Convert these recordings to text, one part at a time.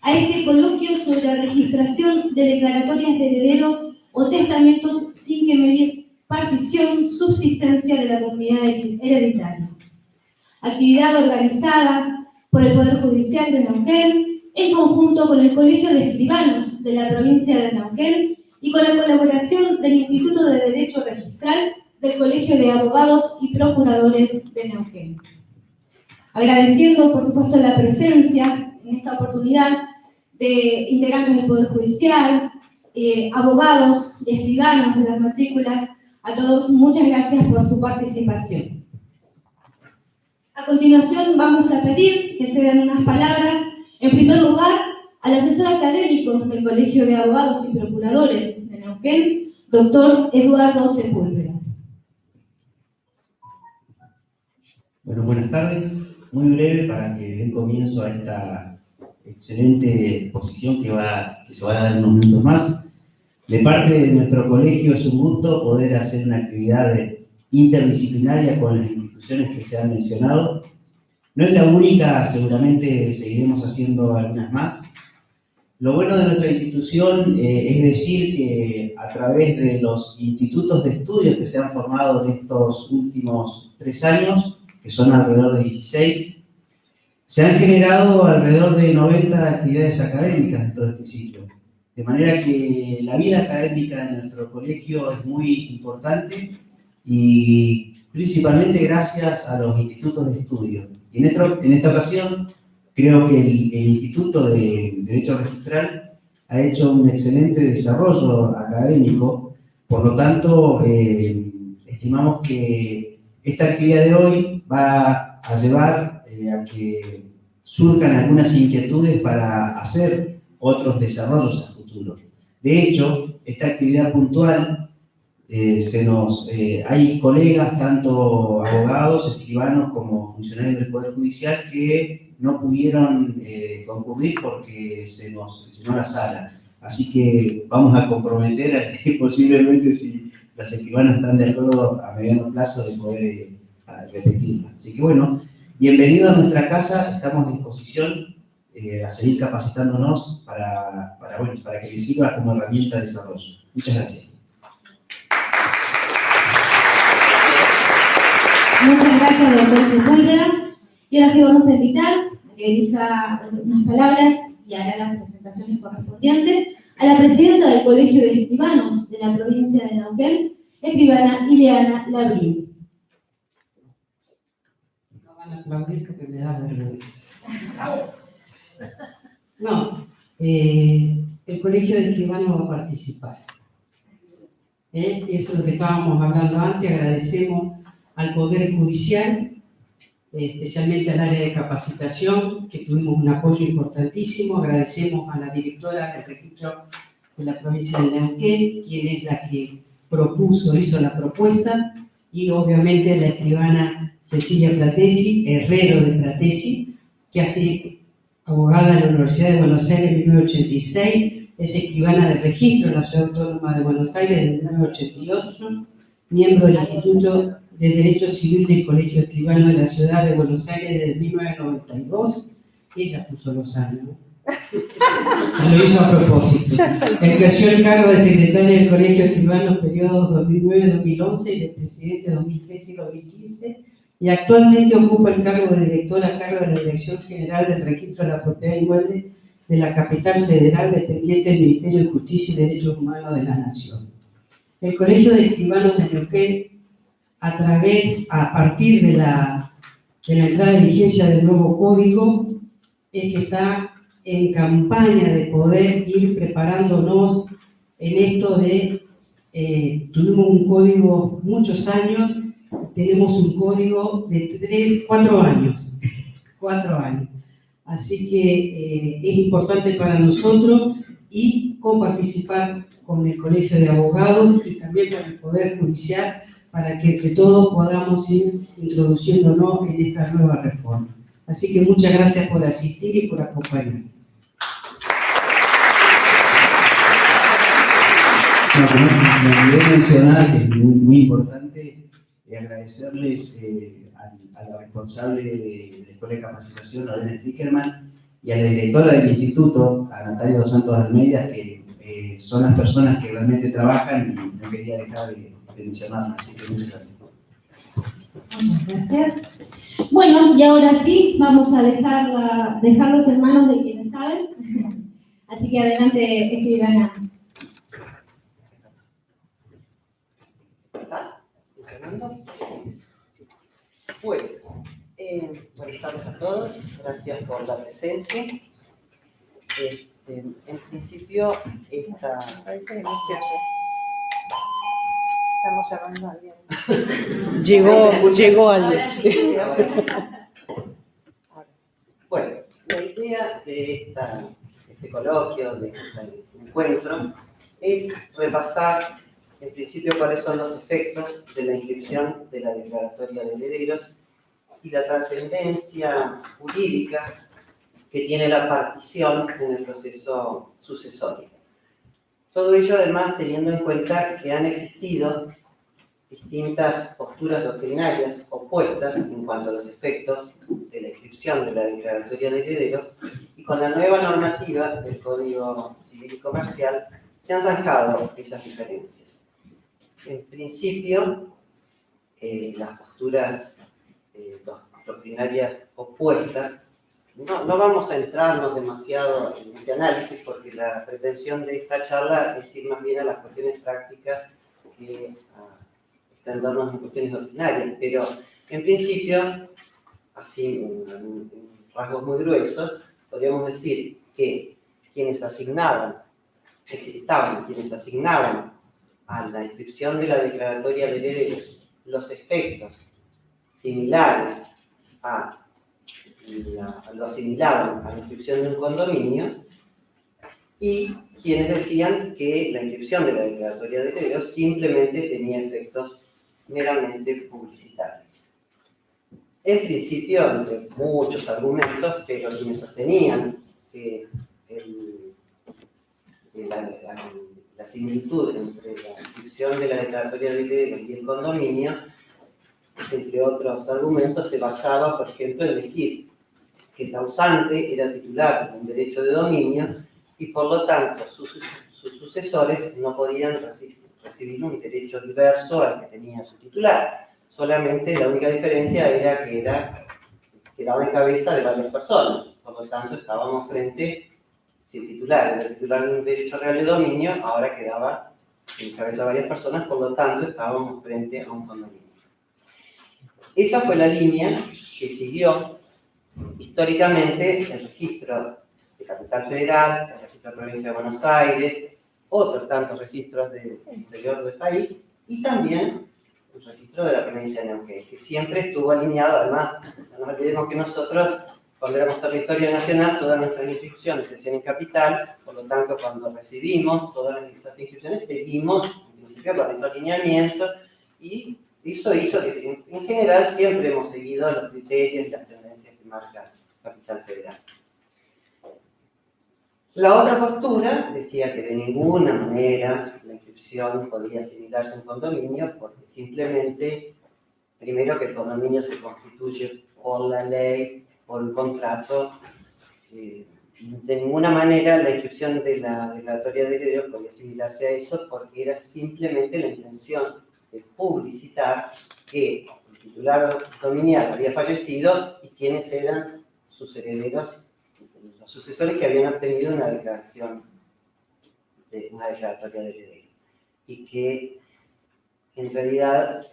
a este coloquio sobre la registración de declaratorias de herederos o testamentos sin que medie partición, subsistencia de la comunidad hereditaria. Actividad organizada por el Poder Judicial de Neuquén, en conjunto con el Colegio de Escribanos de la provincia de Neuquén y con la colaboración del Instituto de Derecho Registral del Colegio de Abogados y Procuradores de Neuquén. Agradeciendo, por supuesto, la presencia en esta oportunidad de integrantes del Poder Judicial, abogados y escribanos de las matrículas, a todos muchas gracias por su participación. A continuación vamos a pedir que se den unas palabras, en primer lugar, al asesor académico del Colegio de Abogados y Procuradores de Neuquén, doctor Eduardo Sepúlveda. Bueno, buenas tardes. Muy breve para que den comienzo a esta excelente exposición que se va a dar en unos minutos más. De parte de nuestro colegio es un gusto poder hacer una actividad interdisciplinaria con las instituciones que se han mencionado. No es la única, seguramente seguiremos haciendo algunas más. Lo bueno de nuestra institución es decir que a través de los institutos de estudios que se han formado en estos últimos 3 años, que son alrededor de 16, se han generado alrededor de 90 actividades académicas de todo este ciclo. De manera que la vida académica de nuestro colegio es muy importante y principalmente gracias a los institutos de estudio. Y en esta ocasión creo que el Instituto de Derecho Registral ha hecho un excelente desarrollo académico, por lo tanto estimamos que esta actividad de hoy va a llevar a que surjan algunas inquietudes para hacer otros desarrollos a futuro. De hecho, esta actividad puntual, hay colegas, tanto abogados, escribanos como funcionarios del Poder Judicial, que no pudieron concurrir porque se nos llenó la sala. Así que vamos a comprometer posiblemente, si las escribanas están de acuerdo, a mediano plazo de poder repetirla. Así que bueno, bienvenido a nuestra casa, estamos a disposición a seguir capacitándonos para que les sirva como herramienta de desarrollo. Muchas gracias. Muchas gracias, doctor Sepúlveda. Y ahora sí vamos a invitar a que dirija unas palabras y hará las presentaciones correspondientes a la presidenta del Colegio de Escribanos de la provincia de Neuquén, escribana Ileana Labrín. No van a aplaudir porque me da vergüenza. No, el Colegio de Escribanos va a participar. Eso es lo que estábamos hablando antes. Agradecemos al Poder Judicial, especialmente al área de capacitación, que tuvimos un apoyo importantísimo. Agradecemos a la directora del registro de la provincia de Neuquén, quien es la que hizo la propuesta, y obviamente la escribana Cecilia Platesi, herrero de Platesi, que hace abogada en la Universidad de Buenos Aires en 1986, es escribana de registro en la Ciudad Autónoma de Buenos Aires desde 1988, miembro del Instituto de Derecho Civil del Colegio Escribano de la Ciudad de Buenos Aires desde 1992. Ella puso los años, ¿no? Se lo hizo a propósito. Ejerció el cargo de secretaria del Colegio Escribano periodos 2009-2011 y de presidente 2013-2015, y actualmente ocupa el cargo de directora a cargo de la Dirección General del Registro de la Propiedad Inmueble de la Capital Federal, dependiente del Ministerio de Justicia y Derechos Humanos de la Nación. El Colegio de Escribanos de Neuquén, a partir de la entrada en vigencia del nuevo código, es que está en campaña de poder ir preparándonos en esto de, tuvimos un código muchos años, tenemos un código de 4 años, 4 años. Así que es importante para nosotros y coparticipar con el Colegio de Abogados y también con el Poder Judicial para que entre todos podamos ir introduciéndonos en esta nueva reforma. Así que muchas gracias por asistir y por acompañarnos. Me olvidé mencionar, que es muy importante, agradecerles a la responsable de la Escuela de Capacitación, Lorena Spickerman, y a la directora del instituto, a Natalia dos Santos Almeida, que son las personas que realmente trabajan y no quería dejar de mencionarlas, así que muchas gracias. Muchas gracias. Bueno, y ahora sí, vamos a dejarlos en manos de quienes saben. Así que adelante, escribana. Bueno, buenas tardes a todos, gracias por la presencia. En principio, Parece que no se oye. Estamos llamando a alguien. Llegó alguien. Ahora sí. Ahora sí. Bueno, la idea de este coloquio, de este encuentro, es repasar en principio cuáles son los efectos de la inscripción de la declaratoria de herederos y la trascendencia jurídica que tiene la partición en el proceso sucesorio. Todo ello además teniendo en cuenta que han existido distintas posturas doctrinarias opuestas en cuanto a los efectos de la inscripción de la declaratoria de herederos, y con la nueva normativa del Código Civil y Comercial se han zanjado esas diferencias. En principio, las posturas doctrinarias opuestas, no vamos a entrarnos demasiado en ese análisis porque la pretensión de esta charla es ir más bien a las cuestiones prácticas que a extendernos en cuestiones doctrinarias, pero en principio, así en rasgos muy gruesos, podríamos decir que quienes asignaban a la inscripción de la declaratoria de herederos los efectos similares lo asimilaban a la inscripción de un condominio, y quienes decían que la inscripción de la declaratoria de herederos simplemente tenía efectos meramente publicitarios. En principio, entre muchos argumentos, pero quienes sostenían que la similitud entre la inscripción de la declaratoria de herederos y el condominio, entre otros argumentos, se basaba, por ejemplo, en decir que el causante era titular de un derecho de dominio y por lo tanto sus sucesores no podían recibir un derecho diverso al que tenía su titular. Solamente la única diferencia era que quedaba en cabeza de varias personas. Por lo tanto, estábamos frente, si el titular era titular de un derecho real de dominio, ahora quedaba en cabeza de varias personas, por lo tanto, estábamos frente a un condominio. Esa fue la línea que siguió históricamente el registro de Capital Federal, el registro de la Provincia de Buenos Aires, otros tantos registros del interior del país, y también el registro de la Provincia de Neuquén, que siempre estuvo alineado. Además, no nos olvidemos que nosotros, cuando éramos territorio nacional, todas nuestras inscripciones se hacían en capital, por lo tanto, cuando recibimos todas esas inscripciones, seguimos, en principio, con ese alineamiento, y eso hizo que, en general, siempre hemos seguido los criterios y las tendencias que marca Capital Federal. La otra postura decía que de ninguna manera la inscripción podía asimilarse a un condominio, porque simplemente, primero, que el condominio se constituye por la ley, por el contrato, de ninguna manera la inscripción de la declaratoria de herederos podía asimilarse a eso, porque era simplemente la intención de publicitar que el titular dominial había fallecido y quiénes eran sus herederos, los sucesores que habían obtenido una declaratoria de herederos. Y que, en realidad,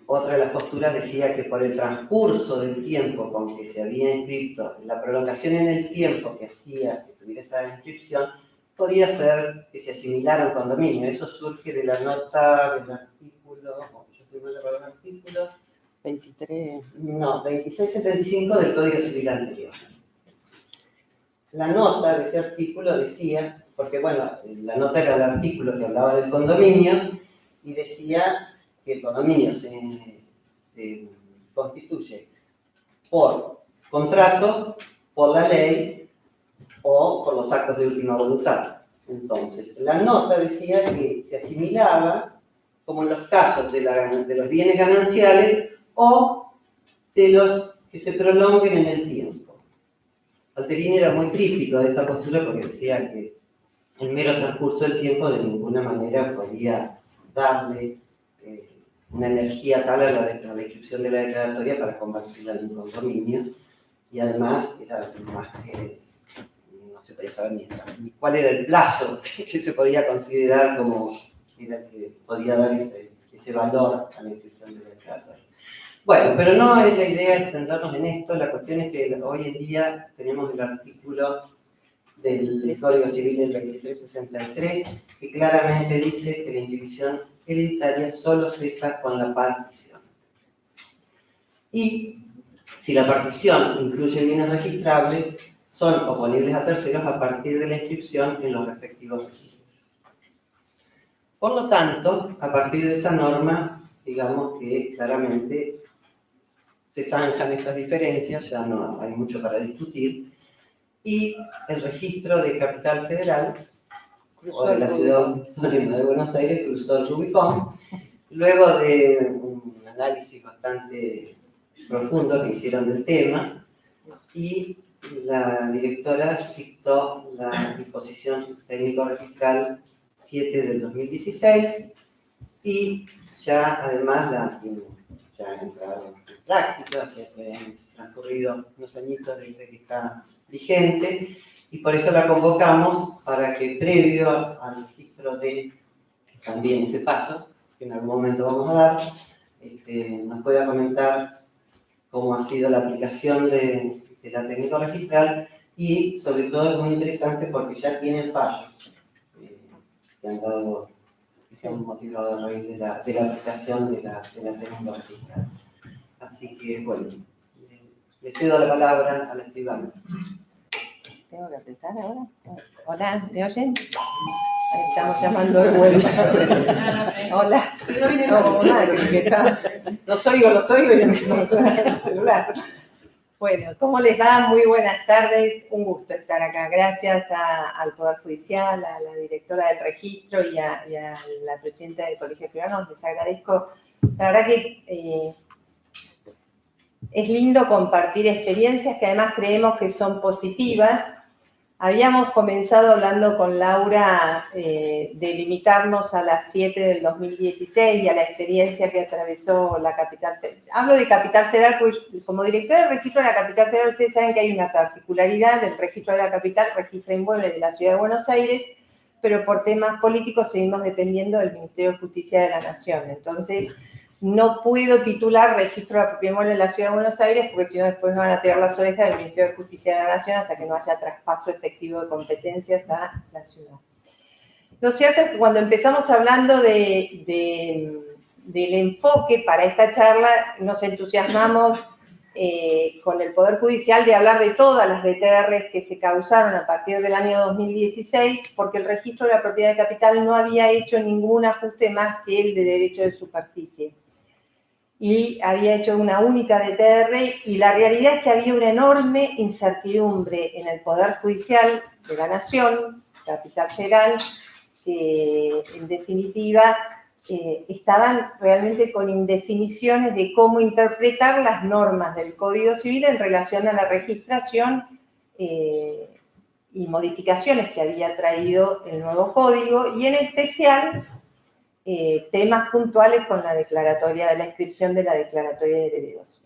otra de las posturas decía que por el transcurso del tiempo con que se había inscrito, la prolongación en el tiempo que hacía que tuviera esa inscripción, podía ser que se asimilara a un condominio. Eso surge de la nota del artículo, yo estoy mal para el artículo 2675 del Código Civil anterior. La nota de ese artículo decía, porque bueno, la nota era el artículo que hablaba del condominio, y decía que el condominio se constituye por contrato, por la ley o por los actos de última voluntad. Entonces, la nota decía que se asimilaba, como en los casos de los bienes gananciales o de los que se prolonguen en el tiempo. Salterini era muy crítico de esta postura porque decía que el mero transcurso del tiempo de ninguna manera podía darle una energía tal a la inscripción de la declaratoria para convertirla en un condominio, y además era más que no se podía saber ni cuál era el plazo que se podía considerar como era el que podía dar ese valor a la inscripción de la declaratoria. Bueno, pero no es la idea extendernos en esto, la cuestión es que hoy en día tenemos el artículo del Código Civil del 2363, que claramente dice que la indivisión hereditaria solo cesa con la partición. Y si la partición incluye bienes registrables, son oponibles a terceros a partir de la inscripción en los respectivos registros. Por lo tanto, a partir de esa norma, digamos que claramente se zanjan estas diferencias, ya no hay mucho para discutir, y el registro de Capital Federal, o de la ciudad autónoma de Buenos Aires, cruzó el Rubicón, luego de un análisis bastante profundo que hicieron del tema, y la directora dictó la disposición técnico-registral 7 del 2016, y ya además ya ha entrado en práctica, ya han transcurrido unos añitos desde que está vigente, y por eso la convocamos para que previo al registro de también ese paso, que en algún momento vamos a dar, nos pueda comentar cómo ha sido la aplicación de la técnica registral, y sobre todo es muy interesante porque ya tienen fallos que se han motivado a raíz de la aplicación de la técnica registral. Así que, bueno, le cedo la palabra a la escribana. ¿Tengo que apretar ahora? Hola, ¿me oyen? Ahí estamos llamando de vuelta. Hola. Los oigo y empiezo a sonar el celular. Bueno, ¿cómo les va? Muy buenas tardes. Un gusto estar acá. Gracias al Poder Judicial, a la directora del registro y a la presidenta del Colegio de Escribanos. Les agradezco. La verdad que es lindo compartir experiencias que además creemos que son positivas. Habíamos comenzado hablando con Laura de limitarnos a las 7 del 2016 y a la experiencia que atravesó la Capital Federal. Hablo de Capital Federal porque como directora del registro de la Capital Federal, ustedes saben que hay una particularidad del registro de la Capital, registra inmuebles de la Ciudad de Buenos Aires, pero por temas políticos seguimos dependiendo del Ministerio de Justicia de la Nación. Entonces, no puedo titular registro de la propiedad inmueble en la Ciudad de Buenos Aires porque si no después me van a tirar las orejas del Ministerio de Justicia de la Nación hasta que no haya traspaso efectivo de competencias a la ciudad. Lo cierto es que cuando empezamos hablando del enfoque para esta charla, nos entusiasmamos con el Poder Judicial de hablar de todas las DTR que se causaron a partir del año 2016, porque el registro de la propiedad de capital no había hecho ningún ajuste más que el de derecho de superficie. Y había hecho una única DTR, y la realidad es que había una enorme incertidumbre en el Poder Judicial de la Nación, Capital Federal, que en definitiva estaban realmente con indefiniciones de cómo interpretar las normas del Código Civil en relación a la registración y modificaciones que había traído el nuevo código, y en especial temas puntuales con la declaratoria de la inscripción de la declaratoria de herederos.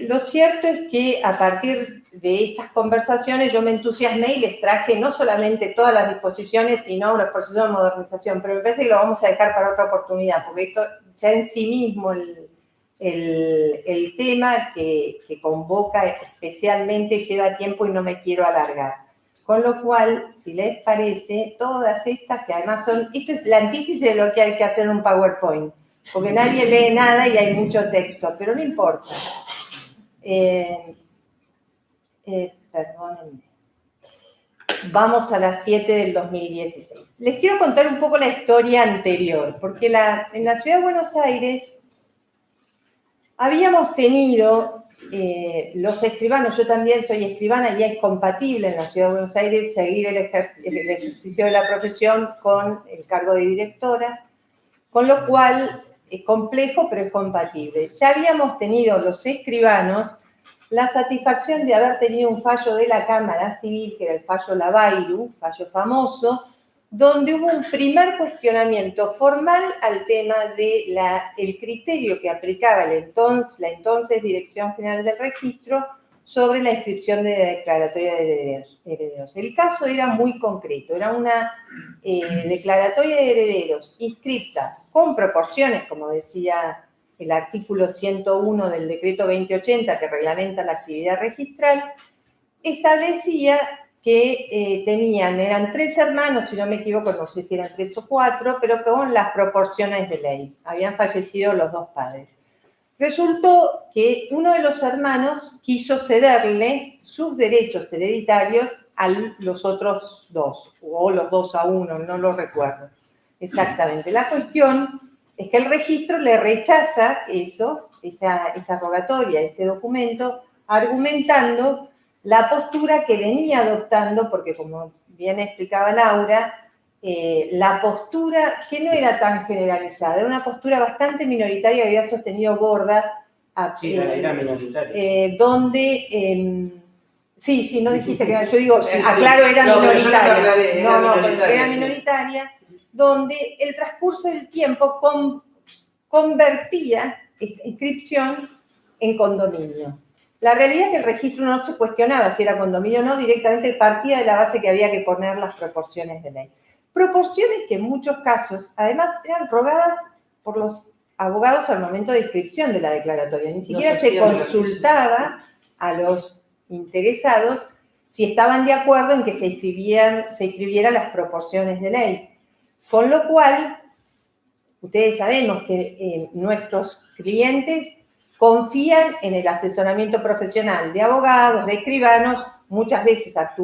Lo cierto es que a partir de estas conversaciones yo me entusiasmé y les traje no solamente todas las disposiciones, sino los procesos de modernización, pero me parece que lo vamos a dejar para otra oportunidad, porque esto ya en sí mismo, el tema que convoca especialmente lleva tiempo y no me quiero alargar. Con lo cual, si les parece, todas estas que además son, esto es la antítesis de lo que hay que hacer en un PowerPoint, porque nadie lee nada y hay mucho texto, pero no importa. Perdónenme. Vamos a las 7 del 2016. Les quiero contar un poco la historia anterior, porque en la Ciudad de Buenos Aires habíamos tenido los escribanos, yo también soy escribana y es compatible en la Ciudad de Buenos Aires seguir el ejercicio de la profesión con el cargo de directora, con lo cual es complejo, pero es compatible. Ya habíamos tenido los escribanos la satisfacción de haber tenido un fallo de la Cámara Civil, que era el fallo Lavairu, fallo famoso, donde hubo un primer cuestionamiento formal al tema del criterio que aplicaba la entonces Dirección General del Registro sobre la inscripción de la declaratoria de herederos. El caso era muy concreto, era una declaratoria de herederos inscripta con proporciones, como decía el artículo 101 del decreto 2080 que reglamenta la actividad registral, establecía que eran 3 hermanos, si no me equivoco, no sé si eran 3 o 4, pero con las proporciones de ley. Habían fallecido los 2 padres. Resultó que uno de los hermanos quiso cederle sus derechos hereditarios a los otros 2, o los 2 a 1, no lo recuerdo exactamente. La cuestión es que el registro le rechaza esa rogatoria, ese documento, argumentando la postura que venía adoptando, porque como bien explicaba Laura, la postura que no era tan generalizada, era una postura bastante minoritaria que había sostenido Borda. Sí, era minoritaria. Donde... sí, no dijiste que era, yo digo, Sí, aclaro, era no, minoritaria. Era sí. minoritaria, donde el transcurso del tiempo convertía esta inscripción en condominio. La realidad es que el registro no se cuestionaba si era condominio o no, directamente partía de la base que había que poner las proporciones de ley. Proporciones que en muchos casos, además, eran rogadas por los abogados al momento de inscripción de la declaratoria. Ni siquiera se consultaba a los interesados si estaban de acuerdo en que se inscribieran las proporciones de ley. Con lo cual, ustedes sabemos que nuestros clientes confían en el asesoramiento profesional de abogados, de escribanos, muchísimas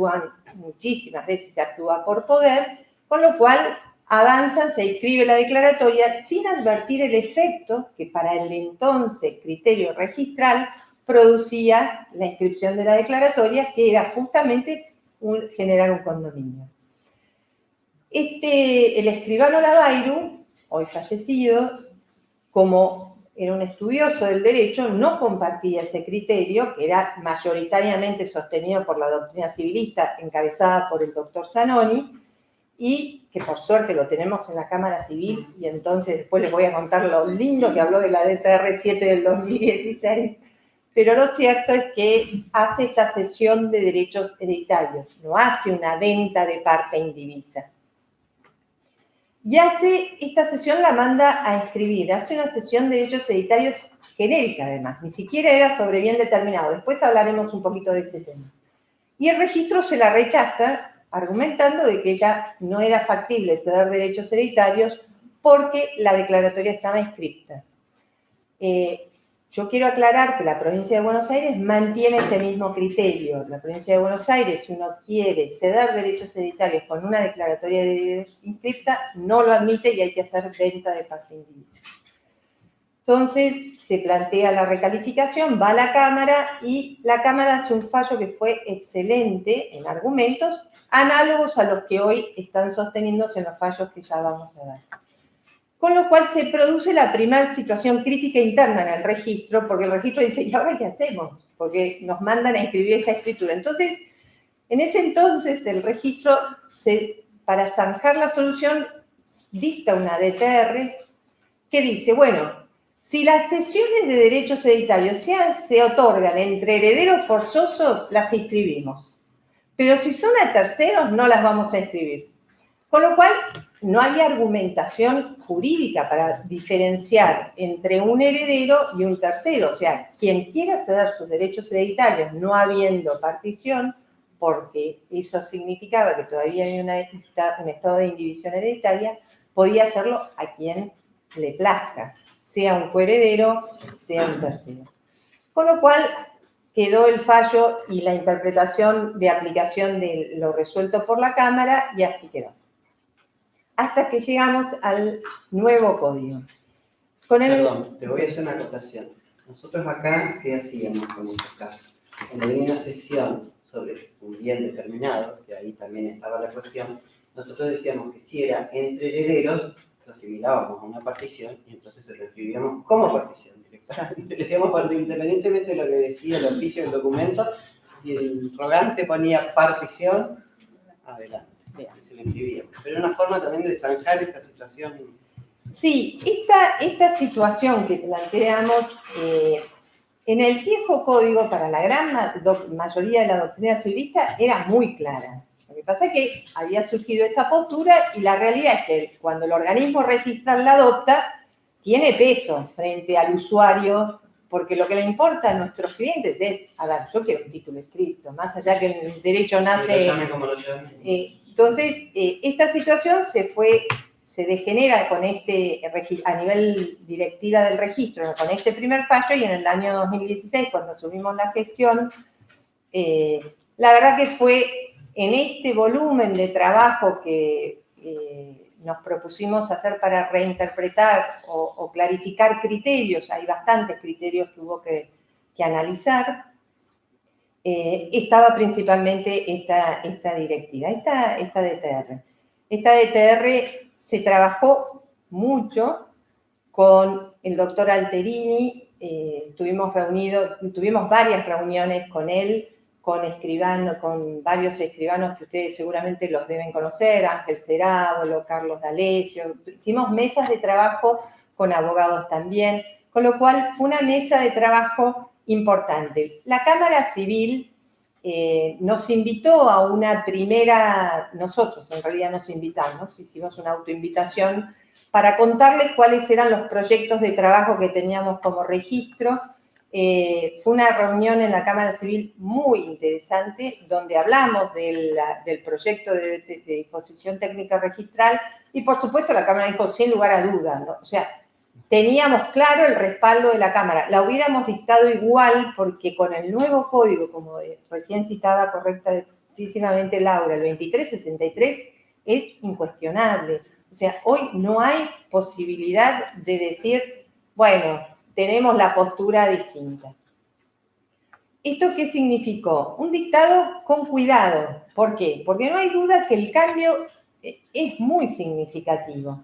veces se actúa por poder, con lo cual avanzan, se inscribe la declaratoria sin advertir el efecto que para el entonces criterio registral producía la inscripción de la declaratoria, que era justamente generar un condominio. El escribano Lavairu, hoy fallecido, como era un estudioso del derecho, no compartía ese criterio, que era mayoritariamente sostenido por la doctrina civilista encabezada por el doctor Zanoni, y que por suerte lo tenemos en la Cámara Civil, y entonces después les voy a contar lo lindo que habló de la DTR 7 del 2016, pero lo cierto es que hace esta cesión de derechos hereditarios, no hace una venta de parte indivisa. Y esta sesión la manda a escribir, hace una sesión de derechos hereditarios genérica además, ni siquiera era sobre bien determinado, después hablaremos un poquito de ese tema. Y el registro se la rechaza, argumentando de que ya no era factible ceder derechos hereditarios porque la declaratoria estaba inscripta. Yo quiero aclarar que la provincia de Buenos Aires mantiene este mismo criterio. La provincia de Buenos Aires, si uno quiere ceder derechos hereditarios con una declaratoria de derechos inscripta, no lo admite y hay que hacer venta de parte indivisa. Entonces se plantea la recalificación, va a la Cámara y la Cámara hace un fallo que fue excelente en argumentos, análogos a los que hoy están sosteniéndose en los fallos que ya vamos a ver. Con lo cual se produce la primera situación crítica interna en el registro, porque el registro dice, ¿y ahora qué hacemos? Porque nos mandan a escribir esta escritura. Entonces, en ese entonces, el registro, para zanjar la solución, dicta una DTR que dice, bueno, si las cesiones de derechos hereditarios se otorgan entre herederos forzosos, las inscribimos. Pero si son a terceros, no las vamos a inscribir. Con lo cual, no había argumentación jurídica para diferenciar entre un heredero y un tercero. O sea, quien quiera ceder sus derechos hereditarios no habiendo partición, porque eso significaba que todavía había un estado de indivisión hereditaria, podía hacerlo a quien le plazca, sea un coheredero, sea un tercero. Con lo cual, quedó el fallo y la interpretación de aplicación de lo resuelto por la Cámara y así quedó. Hasta que llegamos al nuevo código. Perdón, te voy a hacer una acotación. Nosotros acá, ¿qué hacíamos con esos casos? Cuando venía una sesión sobre un bien determinado, que ahí también estaba la cuestión, nosotros decíamos que si era entre herederos, lo asimilábamos a una partición y entonces se lo escribíamos como partición directamente. decíamos cuando independientemente de lo que decía el oficio del documento, si el rogante ponía partición, adelante, se le escribía. Pero era una forma también de zanjar esta situación. Sí, esta situación que planteamos en el viejo código para la gran mayoría de la doctrina civilista era muy clara. Lo que pasa es que había surgido esta postura y la realidad es que cuando el organismo registral la adopta, tiene peso frente al usuario, porque lo que le importa a nuestros clientes es, a ver, yo quiero un título escrito, más allá que el derecho nace... Lo llame como lo llame. Entonces, esta situación se degenera con a nivel directiva del registro, con este primer fallo, y en el año 2016, cuando asumimos la gestión, la verdad que fue en este volumen de trabajo que nos propusimos hacer para reinterpretar o clarificar criterios, hay bastantes criterios que hubo que analizar, estaba principalmente esta directiva, esta DTR. Esta DTR se trabajó mucho con el doctor Alterini, tuvimos varias reuniones con él, con varios escribanos que ustedes seguramente los deben conocer, Ángel Cerábolo, Carlos D'Alessio, hicimos mesas de trabajo con abogados también, con lo cual fue una mesa de trabajo importante. La Cámara Civil nos invitó a una primera, nosotros en realidad nos invitamos, hicimos una autoinvitación para contarles cuáles eran los proyectos de trabajo que teníamos como registro. Fue una reunión en la Cámara Civil muy interesante, donde hablamos del proyecto de disposición técnica registral y, por supuesto, la Cámara dijo, sin lugar a dudas, ¿no? O sea, teníamos claro el respaldo de la Cámara. La hubiéramos dictado igual porque con el nuevo código, como recién citaba correctísimamente Laura, el 2363 es incuestionable. O sea, hoy no hay posibilidad de decir, bueno, tenemos la postura distinta. ¿Esto qué significó? Un dictado con cuidado. ¿Por qué? Porque no hay duda que el cambio es muy significativo.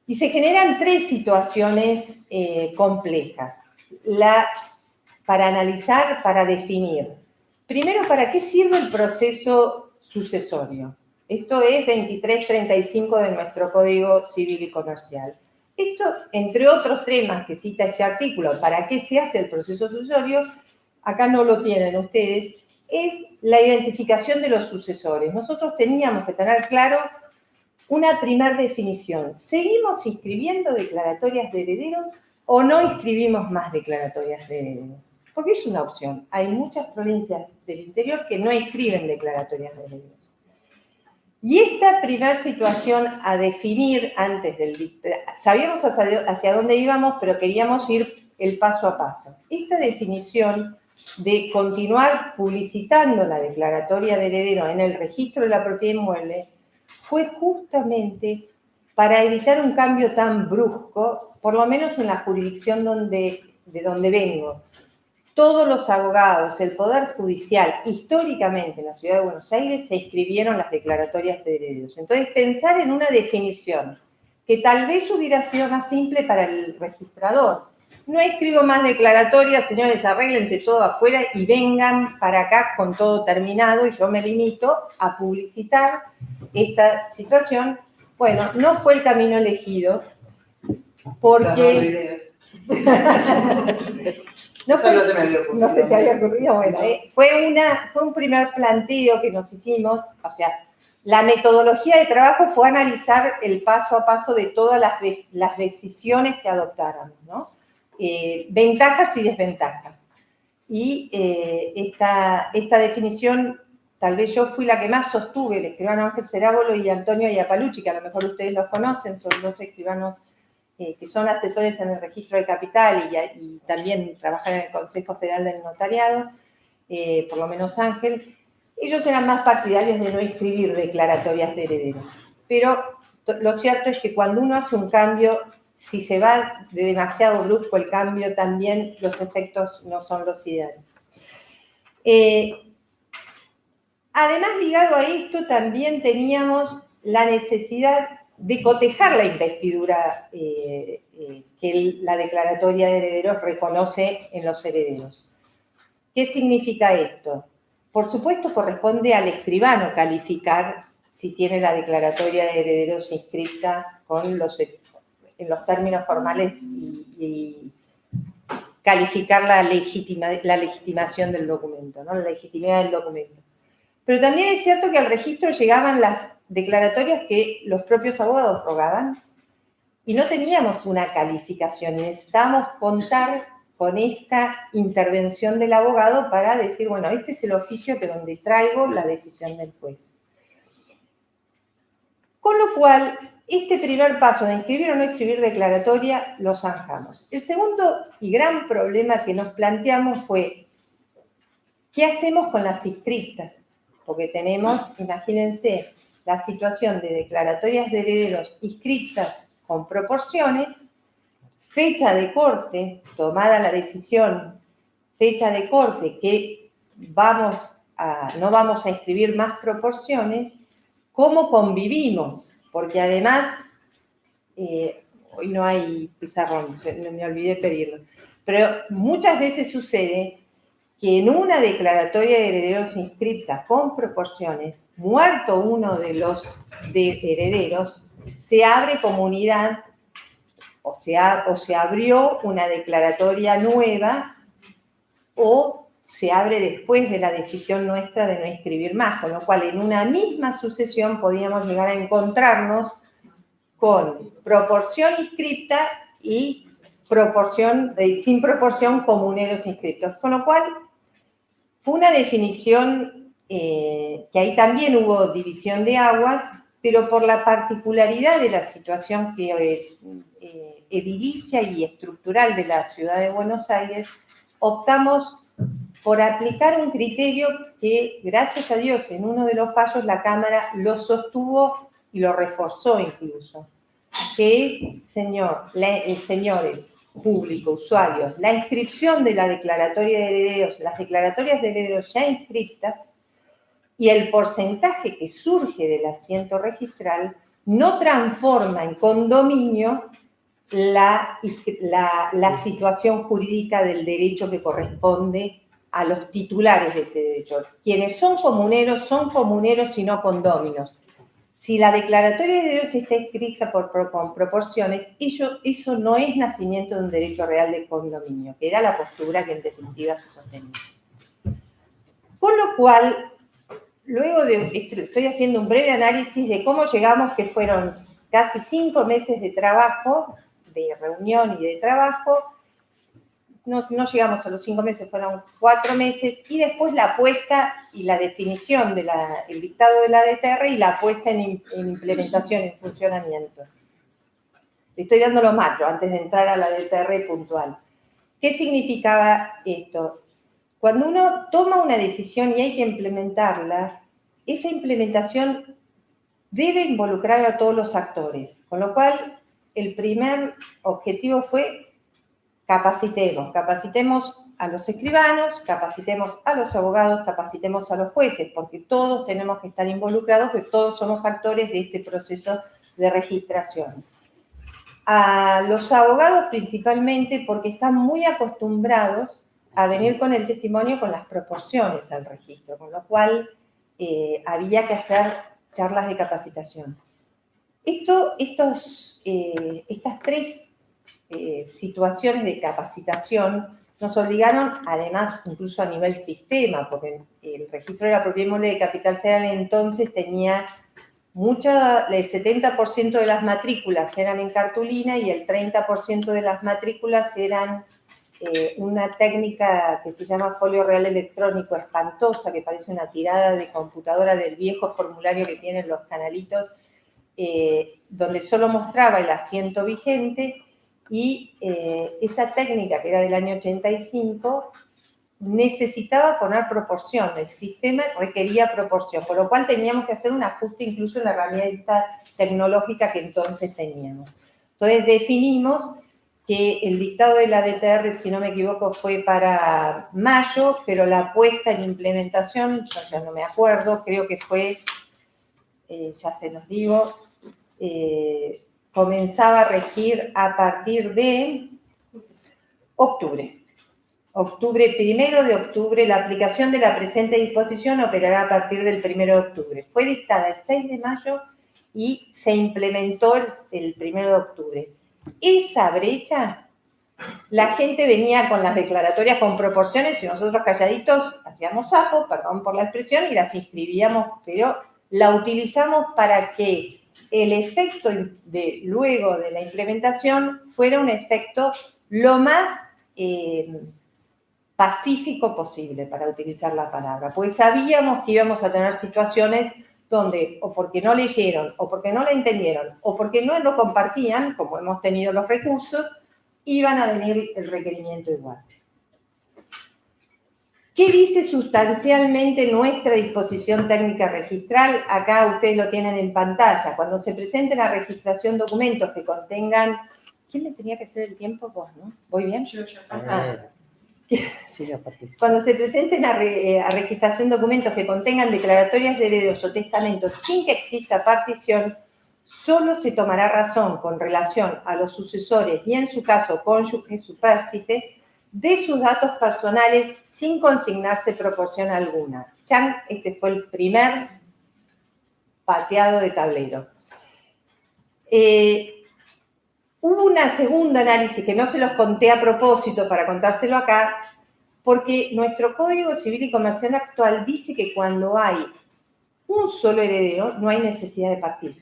Y se generan tres situaciones complejas para analizar, para definir. Primero, ¿para qué sirve el proceso sucesorio? Esto es 2335 de nuestro Código Civil y Comercial. Esto, entre otros temas que cita este artículo, ¿para qué se hace el proceso sucesorio? Acá no lo tienen ustedes, es la identificación de los sucesores. Nosotros teníamos que tener claro una primera definición. ¿Seguimos inscribiendo declaratorias de herederos o no inscribimos más declaratorias de herederos? Porque es una opción. Hay muchas provincias del interior que no inscriben declaratorias de herederos. Y esta primera situación a definir antes del dictado, sabíamos hacia dónde íbamos, pero queríamos ir el paso a paso. Esta definición de continuar publicitando la declaratoria de heredero en el registro de la propiedad inmueble fue justamente para evitar un cambio tan brusco, por lo menos en la jurisdicción de donde vengo. Todos los abogados, el Poder Judicial, históricamente en la Ciudad de Buenos Aires, se inscribieron las declaratorias de herederos. Entonces, pensar en una definición que tal vez hubiera sido más simple para el registrador. No escribo más declaratorias, señores, arréglense todo afuera y vengan para acá con todo terminado, y yo me limito a publicitar esta situación. Bueno, no fue el camino elegido, porque... No se te había ocurrido, bueno, fue un primer planteo que nos hicimos, o sea, la metodología de trabajo fue analizar el paso a paso de todas las decisiones que adoptáramos, ¿no? Ventajas y desventajas. Y esta definición, tal vez yo fui la que más sostuve, el escribano Ángel Cerábolo y Antonio Iapalucci, que a lo mejor ustedes los conocen, son dos escribanos que son asesores en el registro de capital y también trabajan en el Consejo Federal del Notariado, por lo menos Ángel. Ellos eran más partidarios de no inscribir declaratorias de herederos. Pero lo cierto es que cuando uno hace un cambio, si se va de demasiado brusco el cambio, también los efectos no son los ideales. Además, ligado a esto, también teníamos la necesidad de cotejar la investidura que que la declaratoria de herederos reconoce en los herederos. ¿Qué significa esto? Por supuesto, corresponde al escribano calificar si tiene la declaratoria de herederos inscrita en los términos formales y calificar la legitimación del documento, ¿no? La legitimidad del documento. Pero también es cierto que al registro llegaban las declaratorias que los propios abogados rogaban y no teníamos una calificación. Necesitábamos contar con esta intervención del abogado para decir, bueno, este es el oficio que donde traigo la decisión del juez. Con lo cual, este primer paso de inscribir o no inscribir declaratoria lo zanjamos. El segundo y gran problema que nos planteamos fue, ¿qué hacemos con las inscriptas? Porque tenemos, imagínense, la situación de declaratorias de herederos inscriptas con proporciones, fecha de corte, tomada la decisión, fecha de corte que no vamos a inscribir más proporciones, ¿cómo convivimos? Porque además, hoy no hay pizarrón, me olvidé pedirlo, pero muchas veces sucede que en una declaratoria de herederos inscripta con proporciones, muerto uno de los herederos, se abre comunidad o se abrió una declaratoria nueva o se abre después de la decisión nuestra de no inscribir más, con lo cual en una misma sucesión podíamos llegar a encontrarnos con proporción inscripta y sin proporción comuneros inscriptos, con lo cual fue una definición que ahí también hubo división de aguas, pero por la particularidad de la situación edilicia y estructural de la ciudad de Buenos Aires, optamos por aplicar un criterio que, gracias a Dios, en uno de los fallos la Cámara lo sostuvo y lo reforzó incluso, que es, señores públicos, usuarios, la inscripción de la declaratoria de herederos, las declaratorias de herederos ya inscritas y el porcentaje que surge del asiento registral no transforma en condominio la situación jurídica del derecho que corresponde a los titulares de ese derecho. Quienes son comuneros y no condóminos. Si la declaratoria de herederos está escrita con proporciones, eso no es nacimiento de un derecho real de condominio, que era la postura que en definitiva se sostenía. Con lo cual, luego estoy haciendo un breve análisis de cómo llegamos, que fueron casi 5 meses de trabajo, de reunión y de trabajo. No llegamos a los 5 meses, fueron 4 meses, y después la puesta y la definición del dictado de la DTR y la puesta en implementación, en funcionamiento. Le estoy dando lo macro antes de entrar a la DTR puntual. ¿Qué significaba esto? Cuando uno toma una decisión y hay que implementarla, esa implementación debe involucrar a todos los actores, con lo cual el primer objetivo fue capacitemos a los escribanos, capacitemos a los abogados, capacitemos a los jueces, porque todos tenemos que estar involucrados, porque todos somos actores de este proceso de registración. A los abogados principalmente porque están muy acostumbrados a venir con el testimonio con las proporciones al registro, con lo cual había que hacer charlas de capacitación. Estas 3 situaciones de capacitación nos obligaron, además, incluso a nivel sistema, porque el registro de la propiedad inmueble de Capital Federal entonces tenía el 70% de las matrículas eran en cartulina y el 30% de las matrículas eran una técnica que se llama folio real electrónico espantosa, que parece una tirada de computadora del viejo formulario que tienen los canalitos, donde solo mostraba el asiento vigente. Y esa técnica, que era del año 85, necesitaba poner proporción. El sistema requería proporción, por lo cual teníamos que hacer un ajuste incluso en la herramienta tecnológica que entonces teníamos. Entonces definimos que el dictado de la DTR, si no me equivoco, fue para mayo, pero la puesta en implementación, yo ya no me acuerdo, creo que fue, ya se los digo, comenzaba a regir a partir de octubre. Primero de octubre, la aplicación de la presente disposición operará a partir del 1 de octubre. Fue dictada el 6 de mayo y se implementó el 1 de octubre. Esa brecha, la gente venía con las declaratorias con proporciones y nosotros calladitos hacíamos sapo, perdón por la expresión, y las inscribíamos, pero la utilizamos para que el efecto luego de la implementación fuera un efecto lo más pacífico posible, para utilizar la palabra, pues sabíamos que íbamos a tener situaciones donde, o porque no leyeron, o porque no la entendieron, o porque no lo compartían, como hemos tenido los recursos, iban a venir el requerimiento igual. ¿Qué dice sustancialmente nuestra disposición técnica registral? Acá ustedes lo tienen en pantalla. Cuando se presenten a registración documentos que contengan... ¿Quién me tenía que hacer el tiempo? Vos, ¿no? ¿Voy bien? Yo. Sí, cuando se presenten a registración documentos que contengan declaratorias de herederos o testamentos sin que exista partición, solo se tomará razón con relación a los sucesores y, en su caso, cónyuge supérstite, de sus datos personales sin consignarse proporción alguna. Este fue el primer pateado de tablero. Hubo una segunda análisis que no se los conté a propósito para contárselo acá, porque nuestro Código Civil y Comercial actual dice que cuando hay un solo heredero no hay necesidad de partir.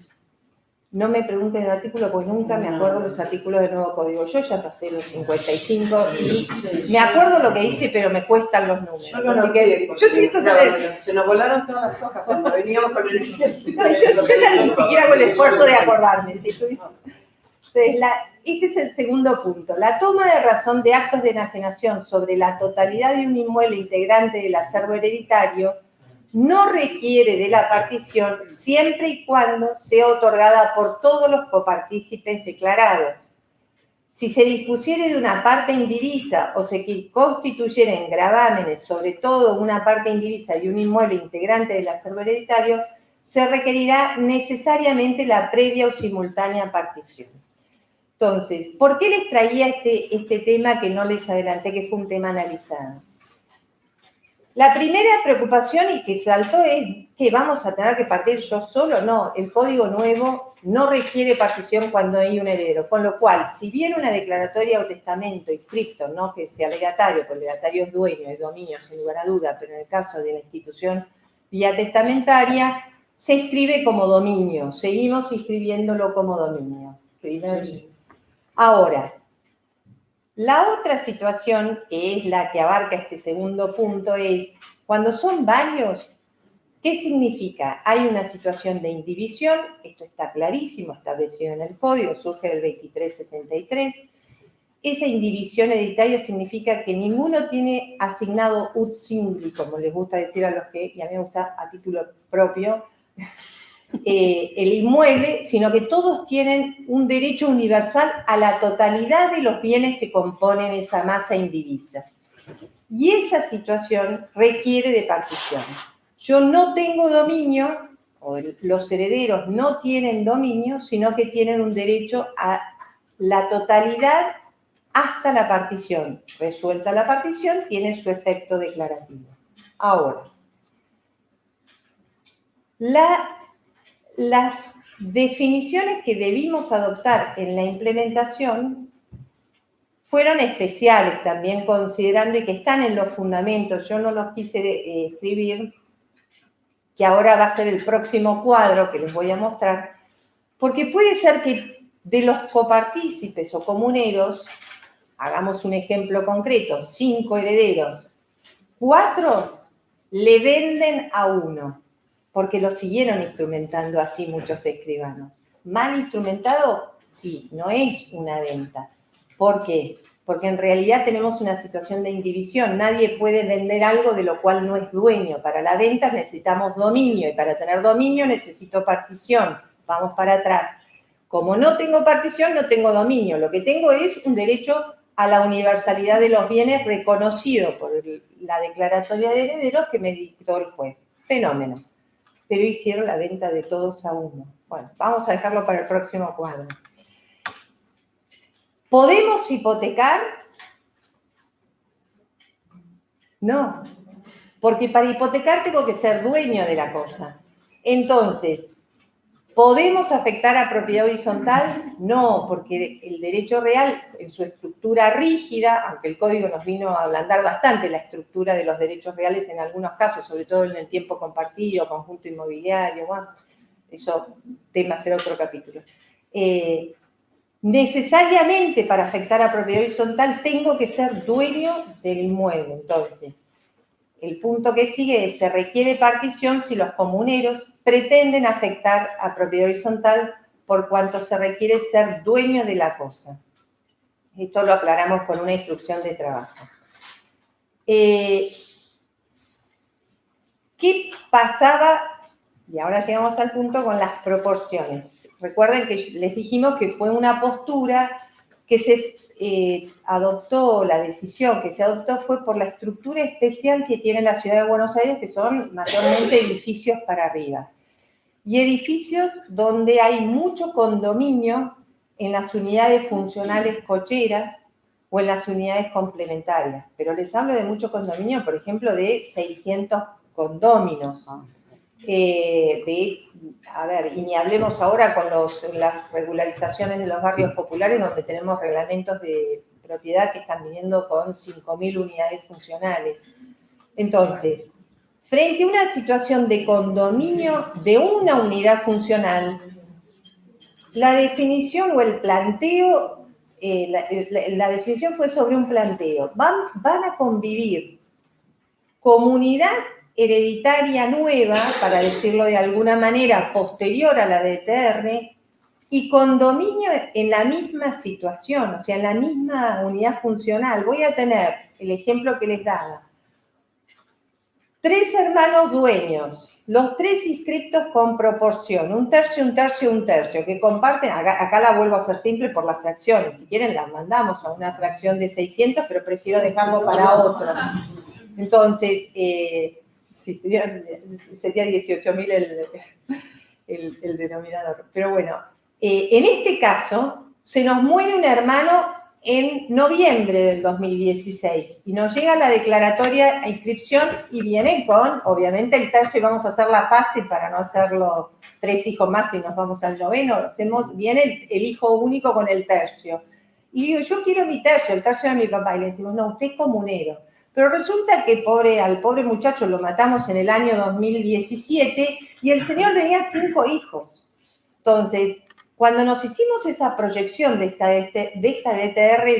No me pregunten el artículo, porque nunca me acuerdo los artículos del nuevo código. Yo ya pasé los 55 y me acuerdo lo que dice, pero me cuestan los números. Así que yo siento saber. Se nos volaron todas las hojas cuando veníamos con el... Yo ya ni siquiera hago el esfuerzo de acordarme. ¿Sí? Entonces, este es el segundo punto. La toma de razón de actos de enajenación sobre la totalidad de un inmueble integrante del acervo hereditario no requiere de la partición siempre y cuando sea otorgada por todos los copartícipes declarados. Si se dispusiere de una parte indivisa o se constituyeren gravámenes sobre todo una parte indivisa y un inmueble integrante del acervo hereditario, se requerirá necesariamente la previa o simultánea partición. Entonces, ¿por qué les traía este tema que no les adelanté, que fue un tema analizado? La primera preocupación y que saltó es que vamos a tener que partir yo solo. No, el código nuevo no requiere partición cuando hay un heredero, con lo cual, si bien una declaratoria o testamento inscripto, no que sea legatario, porque el legatario es dueño, es dominio, sin lugar a duda, pero en el caso de la institución vía testamentaria, se inscribe como dominio, seguimos inscribiéndolo como dominio. Sí. Ahora, la otra situación, que es la que abarca este segundo punto, es cuando son varios, ¿qué significa? Hay una situación de indivisión, esto está clarísimo, establecido en el código, surge del 2363. Esa indivisión hereditaria significa que ninguno tiene asignado ut singuli, como les gusta decir a los que, y a mí me gusta a título propio, el inmueble, sino que todos tienen un derecho universal a la totalidad de los bienes que componen esa masa indivisa. Y esa situación requiere de partición. Yo no tengo dominio, o los herederos no tienen dominio, sino que tienen un derecho a la totalidad hasta la partición. Resuelta la partición, tiene su efecto declarativo. Ahora, las definiciones que debimos adoptar en la implementación fueron especiales también, considerando y que están en los fundamentos. Yo no los quise escribir, que ahora va a ser el próximo cuadro que les voy a mostrar, porque puede ser que de los copartícipes o comuneros, hagamos un ejemplo concreto, 5 herederos, 4 le venden a 1, porque lo siguieron instrumentando así muchos escribanos. Mal instrumentado, sí, no es una venta. ¿Por qué? Porque en realidad tenemos una situación de indivisión. Nadie puede vender algo de lo cual no es dueño. Para la venta necesitamos dominio, y para tener dominio necesito partición. Vamos para atrás. Como no tengo partición, no tengo dominio. Lo que tengo es un derecho a la universalidad de los bienes reconocido por la declaratoria de herederos que me dictó el juez. Fenómeno. Pero hicieron la venta de todos a 1. Bueno, vamos a dejarlo para el próximo cuadro. ¿Podemos hipotecar? No, porque para hipotecar tengo que ser dueño de la cosa. Entonces, ¿podemos afectar a propiedad horizontal? No, porque el derecho real, en su estructura rígida, aunque el código nos vino a ablandar bastante la estructura de los derechos reales en algunos casos, sobre todo en el tiempo compartido, conjunto inmobiliario, bueno, eso tema será otro capítulo. Necesariamente para afectar a propiedad horizontal tengo que ser dueño del inmueble. Entonces, el punto que sigue es, se requiere partición si los comuneros pretenden afectar a propiedad horizontal por cuanto se requiere ser dueño de la cosa. Esto lo aclaramos con una instrucción de trabajo. ¿Qué pasaba? Y ahora llegamos al punto con las proporciones. Recuerden que les dijimos que fue una postura que se adoptó, la decisión que se adoptó fue por la estructura especial que tiene la ciudad de Buenos Aires, que son mayormente edificios para arriba. Y edificios donde hay mucho condominio en las unidades funcionales cocheras o en las unidades complementarias. Pero les hablo de mucho condominio, por ejemplo, de 600 condóminos. Y ni hablemos ahora con las regularizaciones de los barrios populares, donde tenemos reglamentos de propiedad que están viniendo con 5.000 unidades funcionales. Entonces, frente a una situación de condominio de una unidad funcional, la definición o el planteo, la definición fue sobre un planteo. Van a convivir comunidad hereditaria nueva, para decirlo de alguna manera, posterior a la DTR, y condominio en la misma situación, o sea, en la misma unidad funcional. Voy a tener el ejemplo que les daba. 3 hermanos dueños, los 3 inscriptos con proporción, 1/3, 1/3, 1/3, que comparten, acá la vuelvo a hacer simple por las fracciones, si quieren las mandamos a una fracción de 600, pero prefiero dejarlo para otro. Entonces, si estuvieran, sería 18.000 el denominador. Pero bueno, en este caso, se nos muere un hermano en noviembre del 2016 y nos llega la declaratoria a inscripción y viene con, obviamente, el tercio, y vamos a hacerla fácil para no hacerlo 3 hijos más y nos vamos al noveno, viene el hijo único con el tercio. Y digo, yo quiero mi tercio, el tercio de mi papá, y le decimos, no, usted es comunero. Pero resulta que al pobre muchacho lo matamos en el año 2017 y el señor tenía 5 hijos. Entonces, cuando nos hicimos esa proyección de esta DTR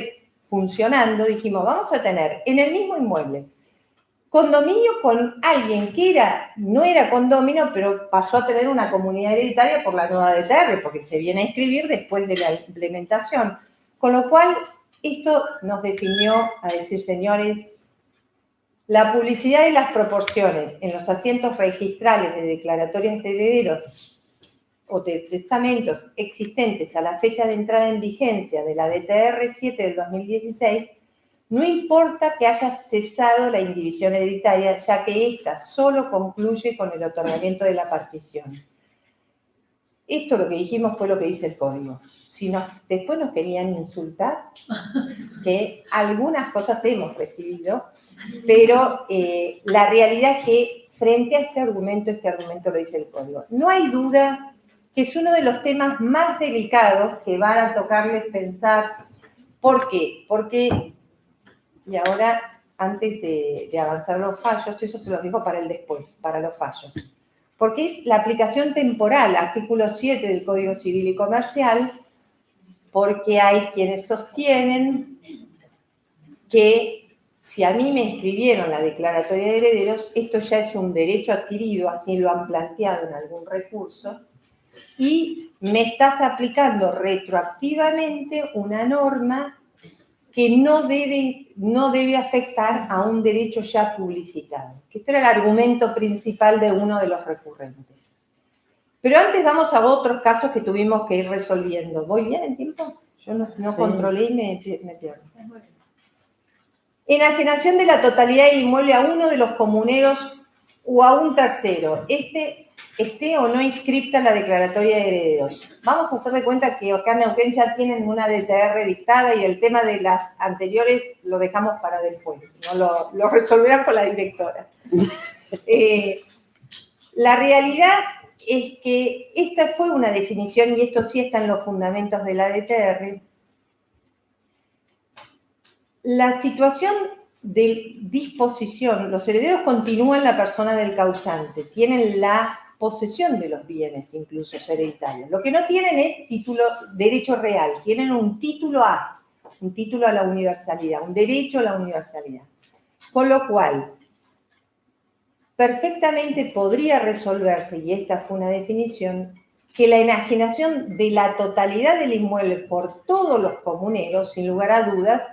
funcionando, dijimos, vamos a tener en el mismo inmueble condominio con alguien que no era condominio, pero pasó a tener una comunidad hereditaria por la nueva DTR, porque se viene a inscribir después de la implementación. Con lo cual, esto nos definió a decir, señores, la publicidad y las proporciones en los asientos registrales de declaratorias de herederos o de testamentos existentes a la fecha de entrada en vigencia de la DTR 7 del 2016, no importa que haya cesado la indivisión hereditaria, ya que ésta solo concluye con el otorgamiento de la partición. Esto lo que dijimos fue lo que dice el código. Después nos querían insultar, que algunas cosas hemos recibido, pero la realidad es que frente a este argumento lo dice el código. No hay duda que es uno de los temas más delicados que van a tocarles pensar. ¿Por qué? Porque, y ahora, antes de avanzar los fallos, eso se los digo para el después, para los fallos. Porque es la aplicación temporal, artículo 7 del Código Civil y Comercial, porque hay quienes sostienen que si a mí me inscribieron la declaratoria de herederos, esto ya es un derecho adquirido, así lo han planteado en algún recurso, y me estás aplicando retroactivamente una norma que no debe afectar a un derecho ya publicitado. Que este era el argumento principal de uno de los recurrentes. Pero antes vamos a otros casos que tuvimos que ir resolviendo. ¿Voy bien en tiempo? Yo no controlé y me pierdo. Enajenación de la totalidad del inmueble a uno de los comuneros o a un tercero. Este esté o no inscripta la declaratoria de herederos. Vamos a hacer de cuenta que acá en Neuquén ya tienen una DTR dictada y el tema de las anteriores lo dejamos para después, ¿no? Lo resolverán con la directora. La realidad es que esta fue una definición, y esto sí está en los fundamentos de la DTR. La situación de disposición, los herederos continúan la persona del causante, tienen la posesión de los bienes, incluso hereditarios. Lo que no tienen es derecho real, tienen un título A, un título a la universalidad, un derecho a la universalidad. Con lo cual, perfectamente podría resolverse, y esta fue una definición, que la enajenación de la totalidad del inmueble por todos los comuneros, sin lugar a dudas,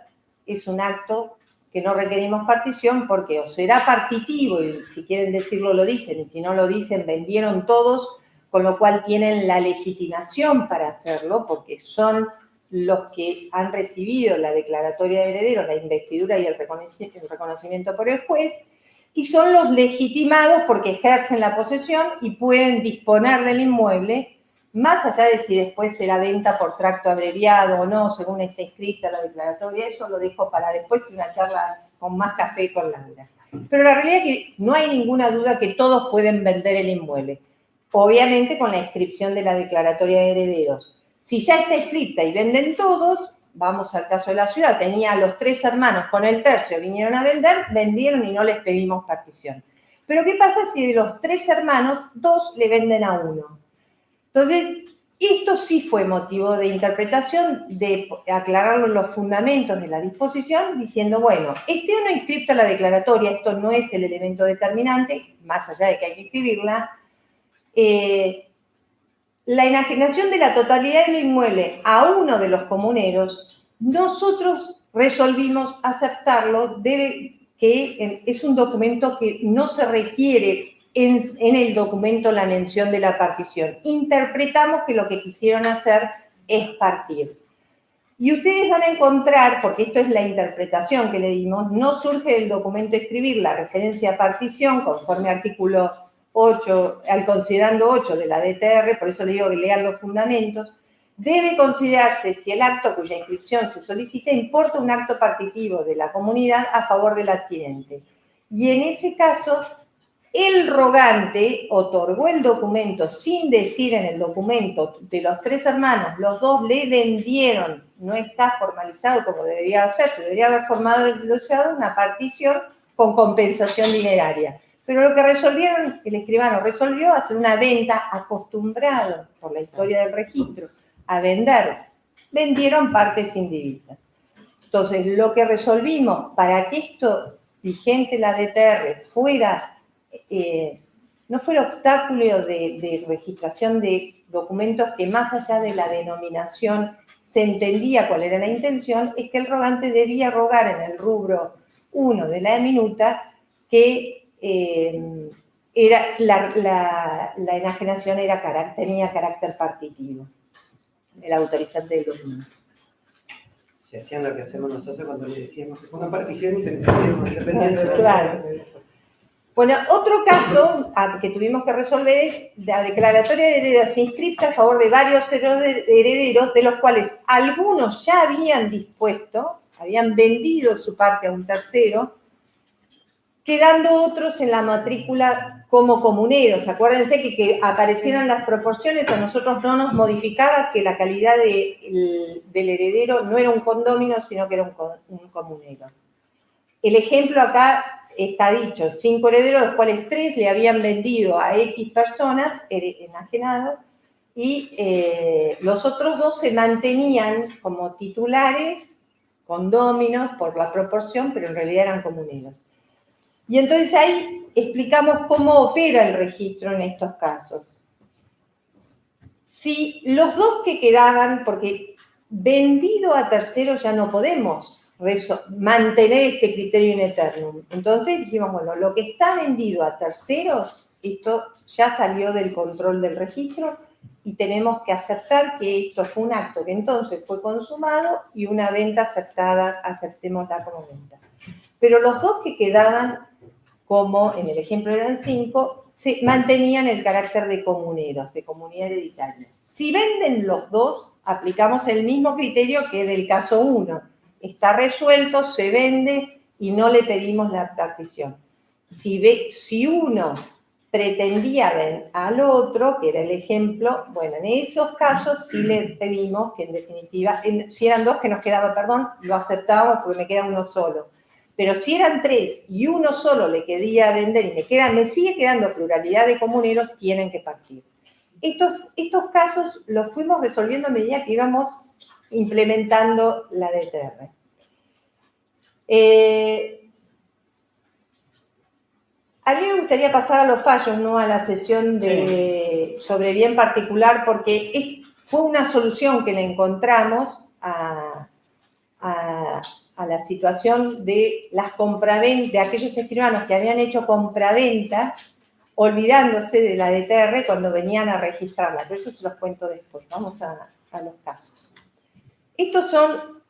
es un acto que no requerimos partición porque o será partitivo, y si quieren decirlo lo dicen, y si no lo dicen vendieron todos, con lo cual tienen la legitimación para hacerlo, porque son los que han recibido la declaratoria de herederos, la investidura y el reconocimiento por el juez, y son los legitimados porque ejercen la posesión y pueden disponer del inmueble, más allá de si después será venta por tracto abreviado o no, según está escrita la declaratoria. Eso lo dejo para después, una charla con más café con Laura. Pero la realidad es que no hay ninguna duda que todos pueden vender el inmueble, obviamente con la inscripción de la declaratoria de herederos. Si ya está escrita y venden todos, vamos al caso de la ciudad, tenía a los 3 hermanos con el tercio, vinieron a vender, vendieron y no les pedimos partición. Pero ¿qué pasa si de los 3 hermanos, 2 le venden a 1? Entonces, esto sí fue motivo de interpretación, de aclararlo en los fundamentos de la disposición, diciendo, bueno, esté o no inscripta la declaratoria, esto no es el elemento determinante, más allá de que hay que inscribirla, la enajenación de la totalidad del inmueble a uno de los comuneros, nosotros resolvimos aceptarlo, que es un documento que no se requiere en el documento la mención de la partición. Interpretamos que lo que quisieron hacer es partir. Y ustedes van a encontrar, porque esto es la interpretación que le dimos, no surge del documento escribir la referencia a partición conforme artículo 8, al considerando 8 de la DTR, por eso le digo que lean los fundamentos, debe considerarse si el acto cuya inscripción se solicita importa un acto partitivo de la comunidad a favor del adquirente. Y en ese caso, el rogante otorgó el documento sin decir en el documento de los 3 hermanos, los 2 le vendieron, no está formalizado como debería hacerse, debería haber formado una partición con compensación dineraria. Pero lo que resolvieron, el escribano resolvió hacer una venta acostumbrado por la historia del registro a vender. Vendieron partes indivisas. Entonces, lo que resolvimos para que esto vigente la DTR no fuera obstáculo de registración de documentos que más allá de la denominación se entendía cuál era la intención, es que el rogante debía rogar en el rubro 1 de la minuta que era la enajenación tenía carácter partitivo, el autorizante del documento. Se hacían lo que hacemos nosotros cuando le decíamos que fue una partición y se entendieron dependiendo de Claro. Bueno, otro caso que tuvimos que resolver es la declaratoria de herederos inscripta a favor de varios herederos, de los cuales algunos ya habían dispuesto, habían vendido su parte a un tercero, quedando otros en la matrícula como comuneros. Acuérdense que aparecieran las proporciones, a nosotros no nos modificaba que la calidad del heredero no era un condómino, sino que era un comunero. El ejemplo acá está dicho, 5 herederos, de los cuales 3 le habían vendido a X personas, enajenados, y los otros 2 se mantenían como titulares, condóminos por la proporción, pero en realidad eran comuneros. Y entonces ahí explicamos cómo opera el registro en estos casos. Si los 2 que quedaban, porque vendido a terceros ya no podemos mantener este criterio in eternum. Entonces dijimos, bueno, lo que está vendido a terceros, esto ya salió del control del registro y tenemos que aceptar que esto fue un acto que entonces fue consumado y una venta aceptada, aceptémosla como venta. Pero los 2 que quedaban, como en el ejemplo eran 5, se mantenían el carácter de comuneros, de comunidad hereditaria. Si venden los dos, aplicamos el mismo criterio que del caso 1. Está resuelto, se vende y no le pedimos la partición. Si uno pretendía ver al otro, que era el ejemplo, bueno, en esos casos sí le pedimos que en definitiva, si eran dos que nos quedaba, perdón, lo aceptábamos porque me queda uno solo. Pero si eran 3 y uno solo le quería vender y me sigue quedando pluralidad de comuneros, tienen que partir. Estos casos los fuimos resolviendo a medida que íbamos implementando la DTR. A mí me gustaría pasar a los fallos, no a la sesión sobre bien particular, porque fue una solución que le encontramos a la situación de las compraventas, de aquellos escribanos que habían hecho compraventa, olvidándose de la DTR cuando venían a registrarla. Pero eso se los cuento después. Vamos a los casos. Estos son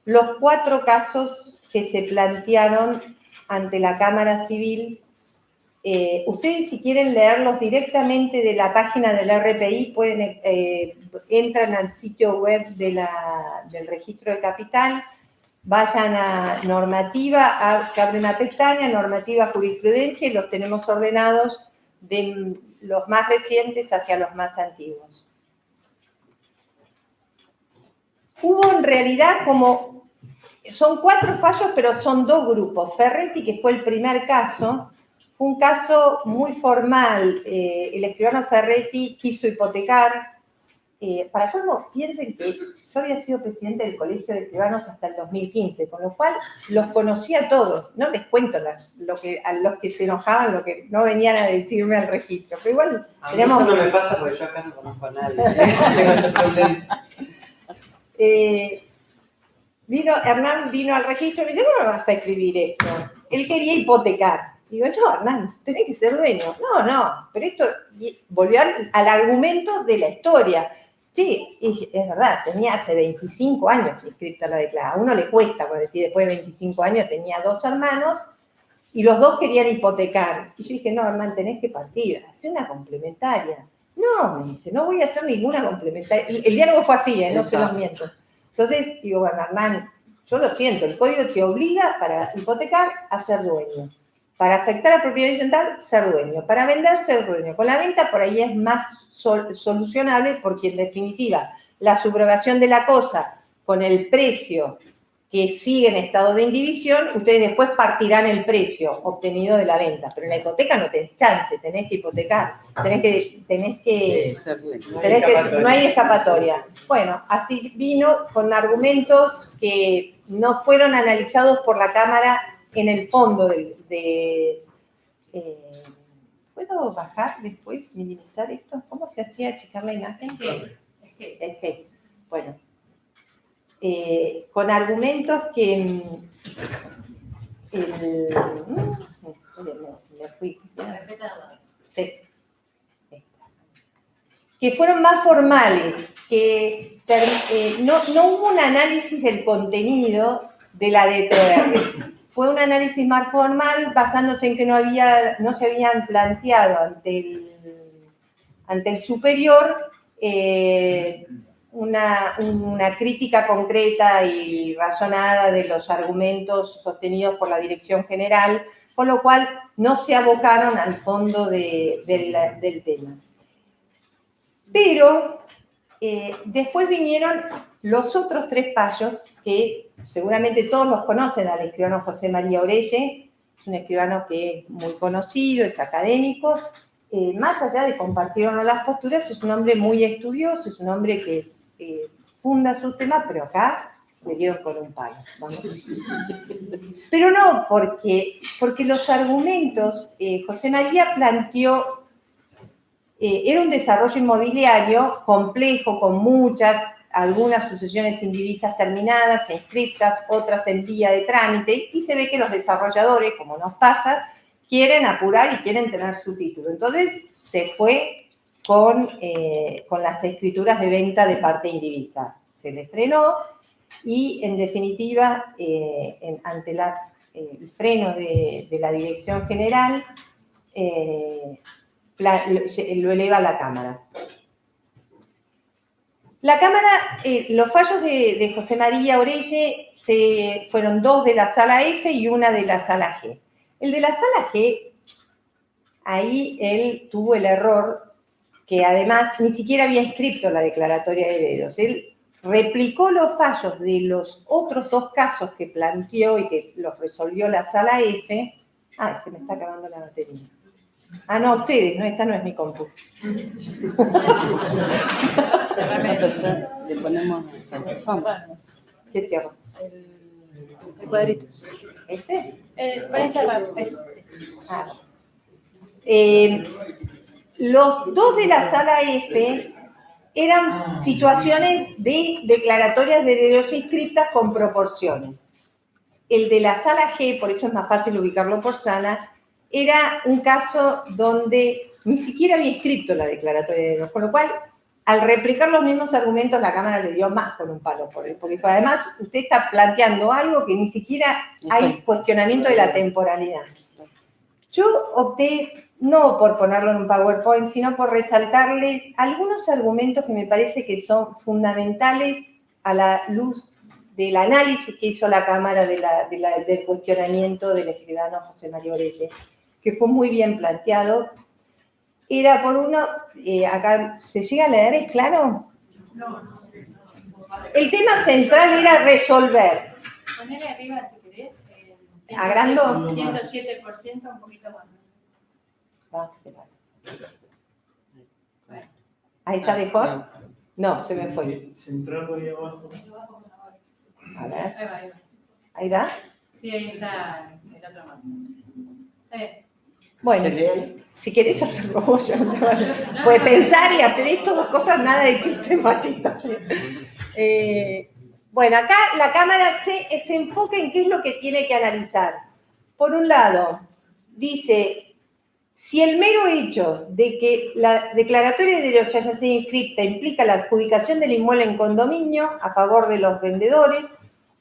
los 4 casos que se plantearon ante la Cámara Civil. Ustedes, si quieren leerlos directamente de la página del RPI, entran al sitio web del Registro de Capital, vayan a normativa, se abre una pestaña, normativa, jurisprudencia, y los tenemos ordenados de los más recientes hacia los más antiguos. Hubo en realidad son 4 fallos, pero son 2 grupos. Ferretti, que fue el primer caso, fue un caso muy formal. El escribano Ferretti quiso hipotecar. Para colmo, piensen que yo había sido presidente del Colegio de Escribanos hasta el 2015, con lo cual los conocía a todos. No les cuento a los que se enojaban, lo que no venían a decirme al registro. Pero igual a mí eso no me pasa porque yo acá no conozco a nadie. Hernán vino al registro y me dice, ¿cómo me vas a escribir esto? Él quería hipotecar. Digo, no, Hernán, tenés que ser dueño. No, pero esto volvió al argumento de la historia. Sí, es verdad, tenía hace 25 años inscripta la declaración. A uno le cuesta, por decir, después de 25 años tenía 2 hermanos y los 2 querían hipotecar. Y yo dije, no, Hernán, tenés que partir, hacer una complementaria. No, me dice, no voy a hacer ninguna complementaria. El diálogo fue así, no se los miento. Entonces, digo, bueno, Hernán, yo lo siento, el código te obliga para hipotecar a ser dueño. Para afectar a propiedad horizontal, ser dueño. Para vender, ser dueño. Con la venta, por ahí es más solucionable porque, en definitiva, la subrogación de la cosa con el precio que sigue en estado de indivisión, ustedes después partirán el precio obtenido de la venta. Pero en la hipoteca no tenés chance, tenés que hipotecar. No hay escapatoria. Bueno, así vino con argumentos que no fueron analizados por la Cámara en el fondo ¿puedo bajar después, minimizar esto? ¿Cómo se hacía checar la imagen? Escape. Bueno. Con argumentos que me fui. Sí. Que fueron más formales, que no hubo un análisis del contenido de la DTR. Fue un análisis más formal basándose en que no se habían planteado ante el superior una crítica concreta y razonada de los argumentos sostenidos por la Dirección General, con lo cual no se abocaron al fondo del tema. Pero después vinieron los otros 3 fallos que seguramente todos los conocen, al escribano José María Orelle, es un escribano que es muy conocido, es académico, más allá de compartir o no las posturas, es un hombre muy estudioso, es un hombre que funda sus temas, pero acá le dieron con un palo. Pero no, porque los argumentos, José María planteó, era un desarrollo inmobiliario complejo, con algunas sucesiones indivisas terminadas, inscriptas, otras en vía de trámite, y se ve que los desarrolladores, como nos pasa, quieren apurar y quieren tener su título. Entonces se fue con las escrituras de venta de parte indivisa. Se le frenó y, en definitiva, ante el freno de la Dirección General, lo eleva a la Cámara. La Cámara, los fallos de José María Orelle fueron 2 de la Sala F y 1 de la Sala G. El de la Sala G, ahí él tuvo el error que además ni siquiera había inscrito la declaratoria de herederos. Él replicó los fallos de los otros 2 casos que planteó y que los resolvió la Sala F. Ay, se me está acabando la batería. Ah, no, ustedes, no, esta no es mi compu. Le ponemos ¿Qué cierro? el cuadrito. ¿Este? Para cerrar. Ah. Los 2 de la Sala F eran situaciones de declaratorias de herederos inscriptas con proporciones. El de la Sala G, por eso es más fácil ubicarlo por sala, era un caso donde ni siquiera había inscrito la declaratoria de herederos, con lo cual, al replicar los mismos argumentos, la Cámara le dio más con un palo por él, porque además usted está planteando algo que ni siquiera hay cuestionamiento de la temporalidad. Yo opté no por ponerlo en un PowerPoint, sino por resaltarles algunos argumentos que me parece que son fundamentales a la luz del análisis que hizo la Cámara del cuestionamiento del escribano José María Orelle, que fue muy bien planteado. Era por uno, acá, ¿se llega a leer? ¿Es claro? No. El tema central era resolver. Ponele arriba si querés. ¿Agrando? 107%, un poquito más. ¿Ahí está mejor? No, se me fue. Centrarlo ahí abajo. A ver, Ahí va, ahí va. ¿ahí va? Sí, ahí está el otro más. Bueno, si querés hacerlo vos, yo no te vale. Puedes pensar y hacer esto, 2 cosas, nada de chistes machistas. Bueno, acá la Cámara se enfoca en qué es lo que tiene que analizar. Por un lado, dice, si el mero hecho de que la declaratoria de herederos haya sido inscripta implica la adjudicación del inmueble en condominio a favor de los vendedores,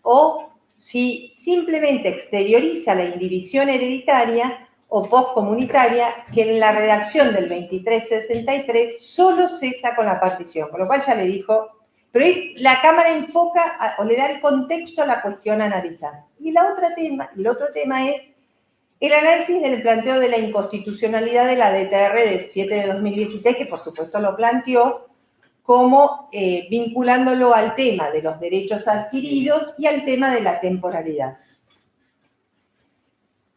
o si simplemente exterioriza la indivisión hereditaria o postcomunitaria, que en la redacción del 2363 solo cesa con la partición, con lo cual ya le dijo, pero ahí la Cámara enfoca o le da el contexto a la cuestión a analizar. Y el otro tema es el análisis del planteo de la inconstitucionalidad de la DTR del 7 de 2016, que por supuesto lo planteó como vinculándolo al tema de los derechos adquiridos y al tema de la temporalidad.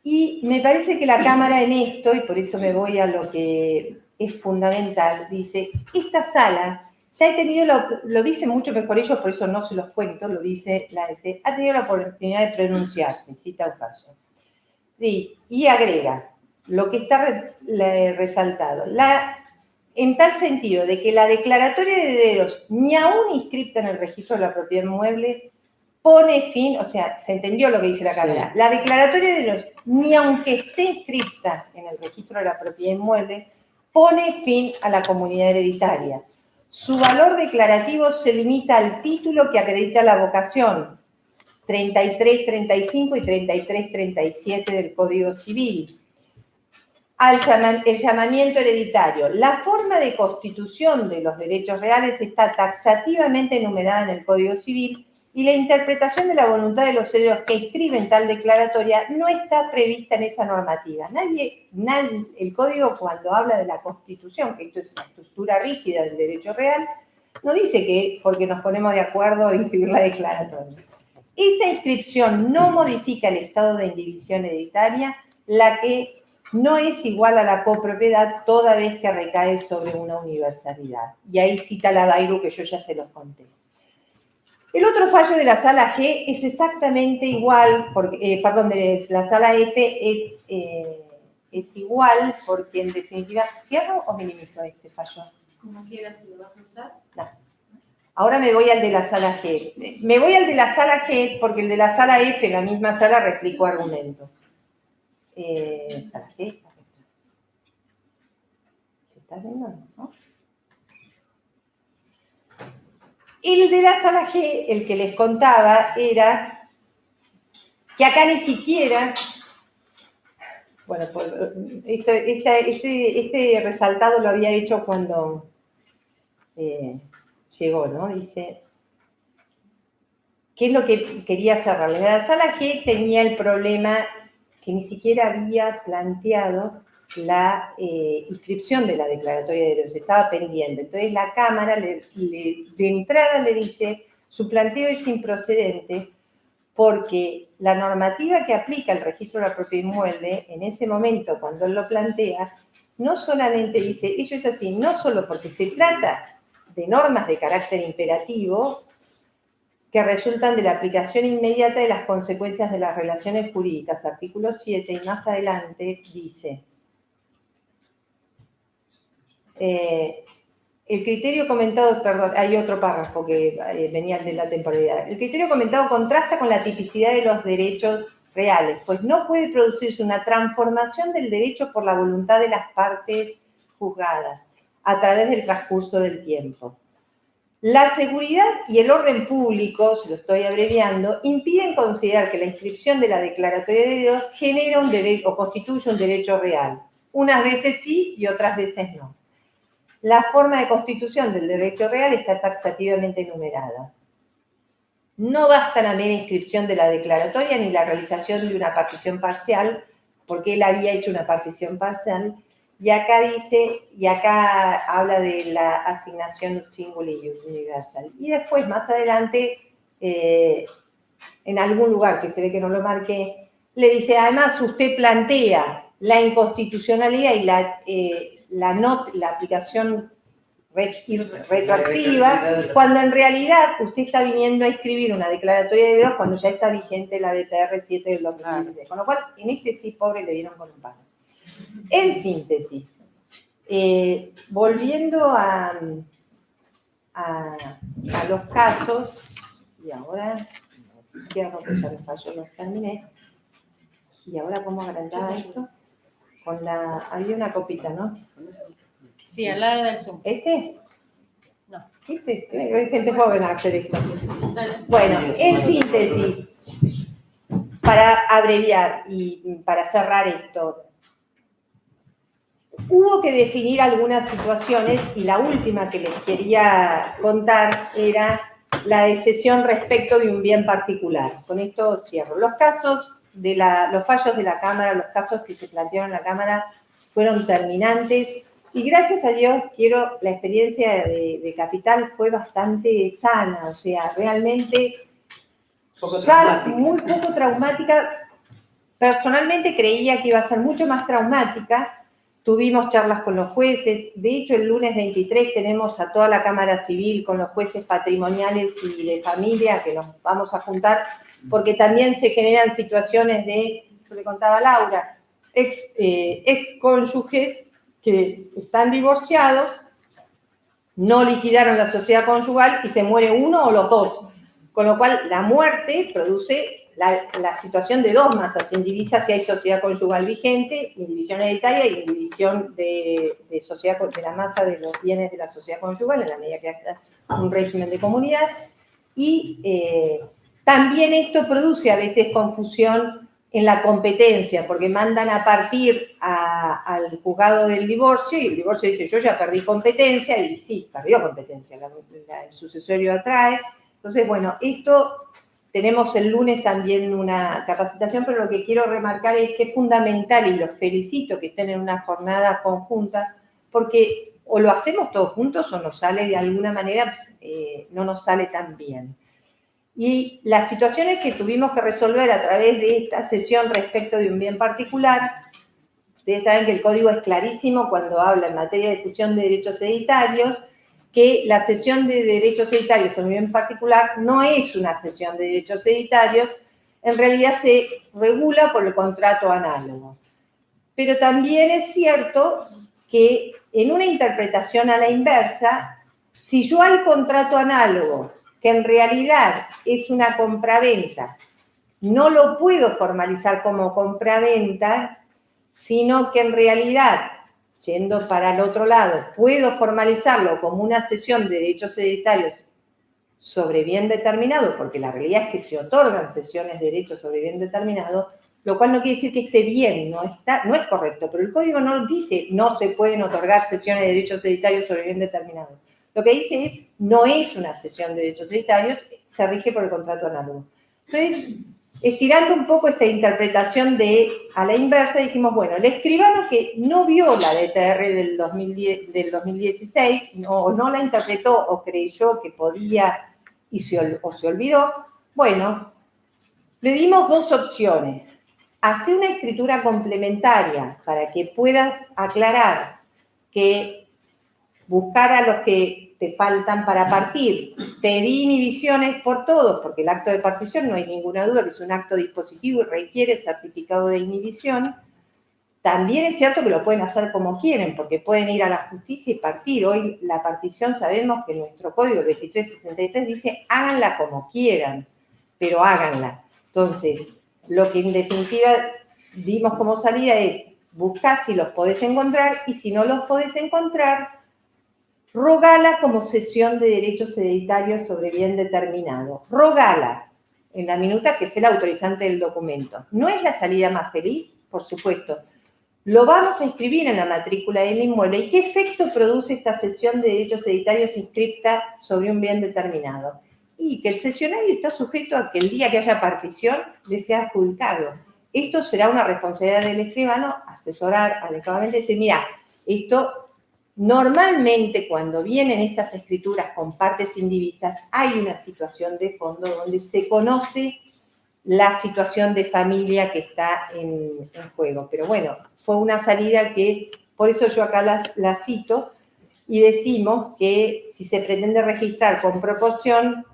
Y me parece que la Cámara en esto, y por eso me voy a lo que es fundamental, dice, esta sala ya he tenido, lo dice mucho mejor ellos, por eso no se los cuento, lo dice la ADC, ha tenido la oportunidad de pronunciarse, cita un fallo. Y agrega, lo que está resaltado, en tal sentido de que la declaratoria de herederos, ni aún inscripta en el registro de la propiedad inmueble, pone fin, o sea, se entendió lo que dice la Cámara, la declaratoria de herederos, ni aunque esté inscripta en el registro de la propiedad inmueble, pone fin a la comunidad hereditaria. Su valor declarativo se limita al título que acredita la vocación, 3335 y 3337 del Código Civil. El llamamiento hereditario. La forma de constitución de los derechos reales está taxativamente enumerada en el Código Civil y la interpretación de la voluntad de los herederos que inscriben tal declaratoria no está prevista en esa normativa. El Código, cuando habla de la Constitución, que esto es una estructura rígida del derecho real, no dice que porque nos ponemos de acuerdo de inscribir la declaratoria. Esa inscripción no modifica el estado de indivisión hereditaria, la que no es igual a la copropiedad toda vez que recae sobre una universalidad. Y ahí cita la Dairu que yo ya se los conté. El otro fallo de la sala G es exactamente igual, de la sala F es igual, porque en definitiva, ¿cierro o minimizo este fallo? Como quieras, si lo vas a usar. No. Ahora me voy al de la sala G. Me voy al de la sala G porque el de la sala F, la misma sala, replicó argumentos. Sala G. ¿Se está viendo? ¿No? El de la sala G, el que les contaba, era que acá ni siquiera Bueno, pues, este resaltado lo había hecho cuando llegó, ¿no? Dice, ¿qué es lo que quería cerrar? La sala G tenía el problema que ni siquiera había planteado la inscripción de la declaratoria de derechos, estaba pendiente. Entonces la Cámara de entrada le dice, su planteo es improcedente porque la normativa que aplica el registro de la propiedad inmueble, en ese momento cuando él lo plantea, no solamente dice, ello es así, no solo porque se trata de normas de carácter imperativo, que resultan de la aplicación inmediata de las consecuencias de las relaciones jurídicas, artículo 7, y más adelante dice, el criterio comentado, perdón, hay otro párrafo que venía de la temporalidad, el criterio comentado contrasta con la tipicidad de los derechos reales, pues no puede producirse una transformación del derecho por la voluntad de las partes juzgadas a través del transcurso del tiempo. La seguridad y el orden público, se lo estoy abreviando, impiden considerar que la inscripción de la declaratoria de derechos genera un derecho o constituye un derecho real. Unas veces sí y otras veces no. La forma de constitución del derecho real está taxativamente enumerada. No basta la mera inscripción de la declaratoria ni la realización de una partición parcial, porque él había hecho una partición parcial, y acá dice, y acá habla de la asignación singular y universal. Y después, más adelante, en algún lugar que se ve que no lo marqué, le dice, además usted plantea la inconstitucionalidad y la aplicación retroactiva, cuando en realidad usted está viniendo a escribir una declaratoria de derechos cuando ya está vigente la DTR 7 del 2016. Con lo cual, en este sí, pobre, le dieron con un palo. En síntesis, volviendo a los casos, y ahora cierro que ya me falló, los terminé, y ahora ¿cómo agrandaba esto? Había una copita, ¿no? Sí, al lado del Zoom. ¿Este? No. ¿Viste? Hay gente joven a hacer esto. Dale. Bueno, en síntesis, para abreviar y para cerrar esto, hubo que definir algunas situaciones y la última que les quería contar era la decisión respecto de un bien particular. Con esto cierro. Los casos los fallos de la Cámara, los casos que se plantearon en la Cámara fueron terminantes y gracias a Dios la experiencia de Capital fue bastante sana, o sea, realmente muy poco traumática. Personalmente creía que iba a ser mucho más traumática. Tuvimos charlas con los jueces. De hecho, el lunes 23 tenemos a toda la Cámara Civil con los jueces patrimoniales y de familia que nos vamos a juntar, porque también se generan situaciones yo le contaba a Laura, ex cónyuges que están divorciados, no liquidaron la sociedad conyugal y se muere uno o los dos. Con lo cual, la muerte produce la situación de dos masas indivisa si hay sociedad conyugal vigente, indivisión hereditaria y indivisión de la masa de los bienes de la sociedad conyugal en la medida que haya un régimen de comunidad. Y también esto produce a veces confusión en la competencia, porque mandan a partir al juzgado del divorcio y el divorcio dice, yo ya perdí competencia, y sí, perdió competencia, el sucesorio atrae. Entonces, bueno, esto tenemos el lunes también una capacitación, pero lo que quiero remarcar es que es fundamental, y los felicito que estén en una jornada conjunta, porque o lo hacemos todos juntos o nos sale de alguna manera, no nos sale tan bien. Y las situaciones que tuvimos que resolver a través de esta sesión respecto de un bien particular, ustedes saben que el código es clarísimo cuando habla en materia de cesión de derechos hereditarios, que la cesión de derechos hereditarios en un bien particular no es una cesión de derechos hereditarios, en realidad se regula por el contrato análogo. Pero también es cierto que en una interpretación a la inversa, si yo al contrato análogo, que en realidad es una compraventa, no lo puedo formalizar como compraventa, sino que en realidad, yendo para el otro lado, puedo formalizarlo como una cesión de derechos hereditarios sobre bien determinado, porque la realidad es que se otorgan cesiones de derechos sobre bien determinado, lo cual no quiere decir que esté bien, no es correcto, pero el código no dice no se pueden otorgar cesiones de derechos hereditarios sobre bien determinado. Lo que dice es no es una cesión de derechos hereditarios, se rige por el contrato análogo. Entonces, estirando un poco esta interpretación a la inversa, dijimos, bueno, el escribano que no vio la DTR del 2016, o no la interpretó o creyó que podía o se olvidó, bueno, le dimos dos opciones. Hacer una escritura complementaria para que puedas aclarar que buscar a los que te faltan para partir, pedir inhibiciones por todos, porque el acto de partición no hay ninguna duda que es un acto dispositivo y requiere certificado de inhibición. También es cierto que lo pueden hacer como quieren, porque pueden ir a la justicia y partir. Hoy la partición sabemos que nuestro código 2363 dice háganla como quieran, pero háganla. Entonces, lo que en definitiva dimos como salida es buscar si los podés encontrar y si no los podés encontrar, rogala como cesión de derechos hereditarios sobre bien determinado. Rogala en la minuta que es el autorizante del documento. ¿No es la salida más feliz? Por supuesto. Lo vamos a inscribir en la matrícula del inmueble. ¿Y qué efecto produce esta cesión de derechos hereditarios inscripta sobre un bien determinado? Y que el cesionario está sujeto a que el día que haya partición le sea adjudicado. Esto será una responsabilidad del escribano asesorar adecuadamente y decir, mira, esto normalmente cuando vienen estas escrituras con partes indivisas hay una situación de fondo donde se conoce la situación de familia que está en juego. Pero bueno, fue una salida que, por eso yo acá la cito, y decimos que si se pretende registrar con proporción,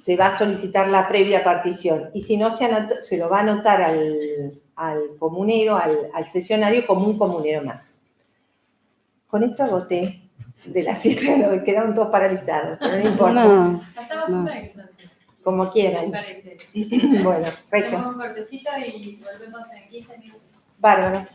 se va a solicitar la previa partición, y si no, se lo va a anotar al comunero, al cesionario, como un comunero más. Con esto agoté de las 7, quedaron todos paralizados, pero no importa. No, Pasamos no. un break entonces. Como ¿Qué quieran. parece? Bueno, Hacemos un cortecito y volvemos en 15 minutos. bárbaro.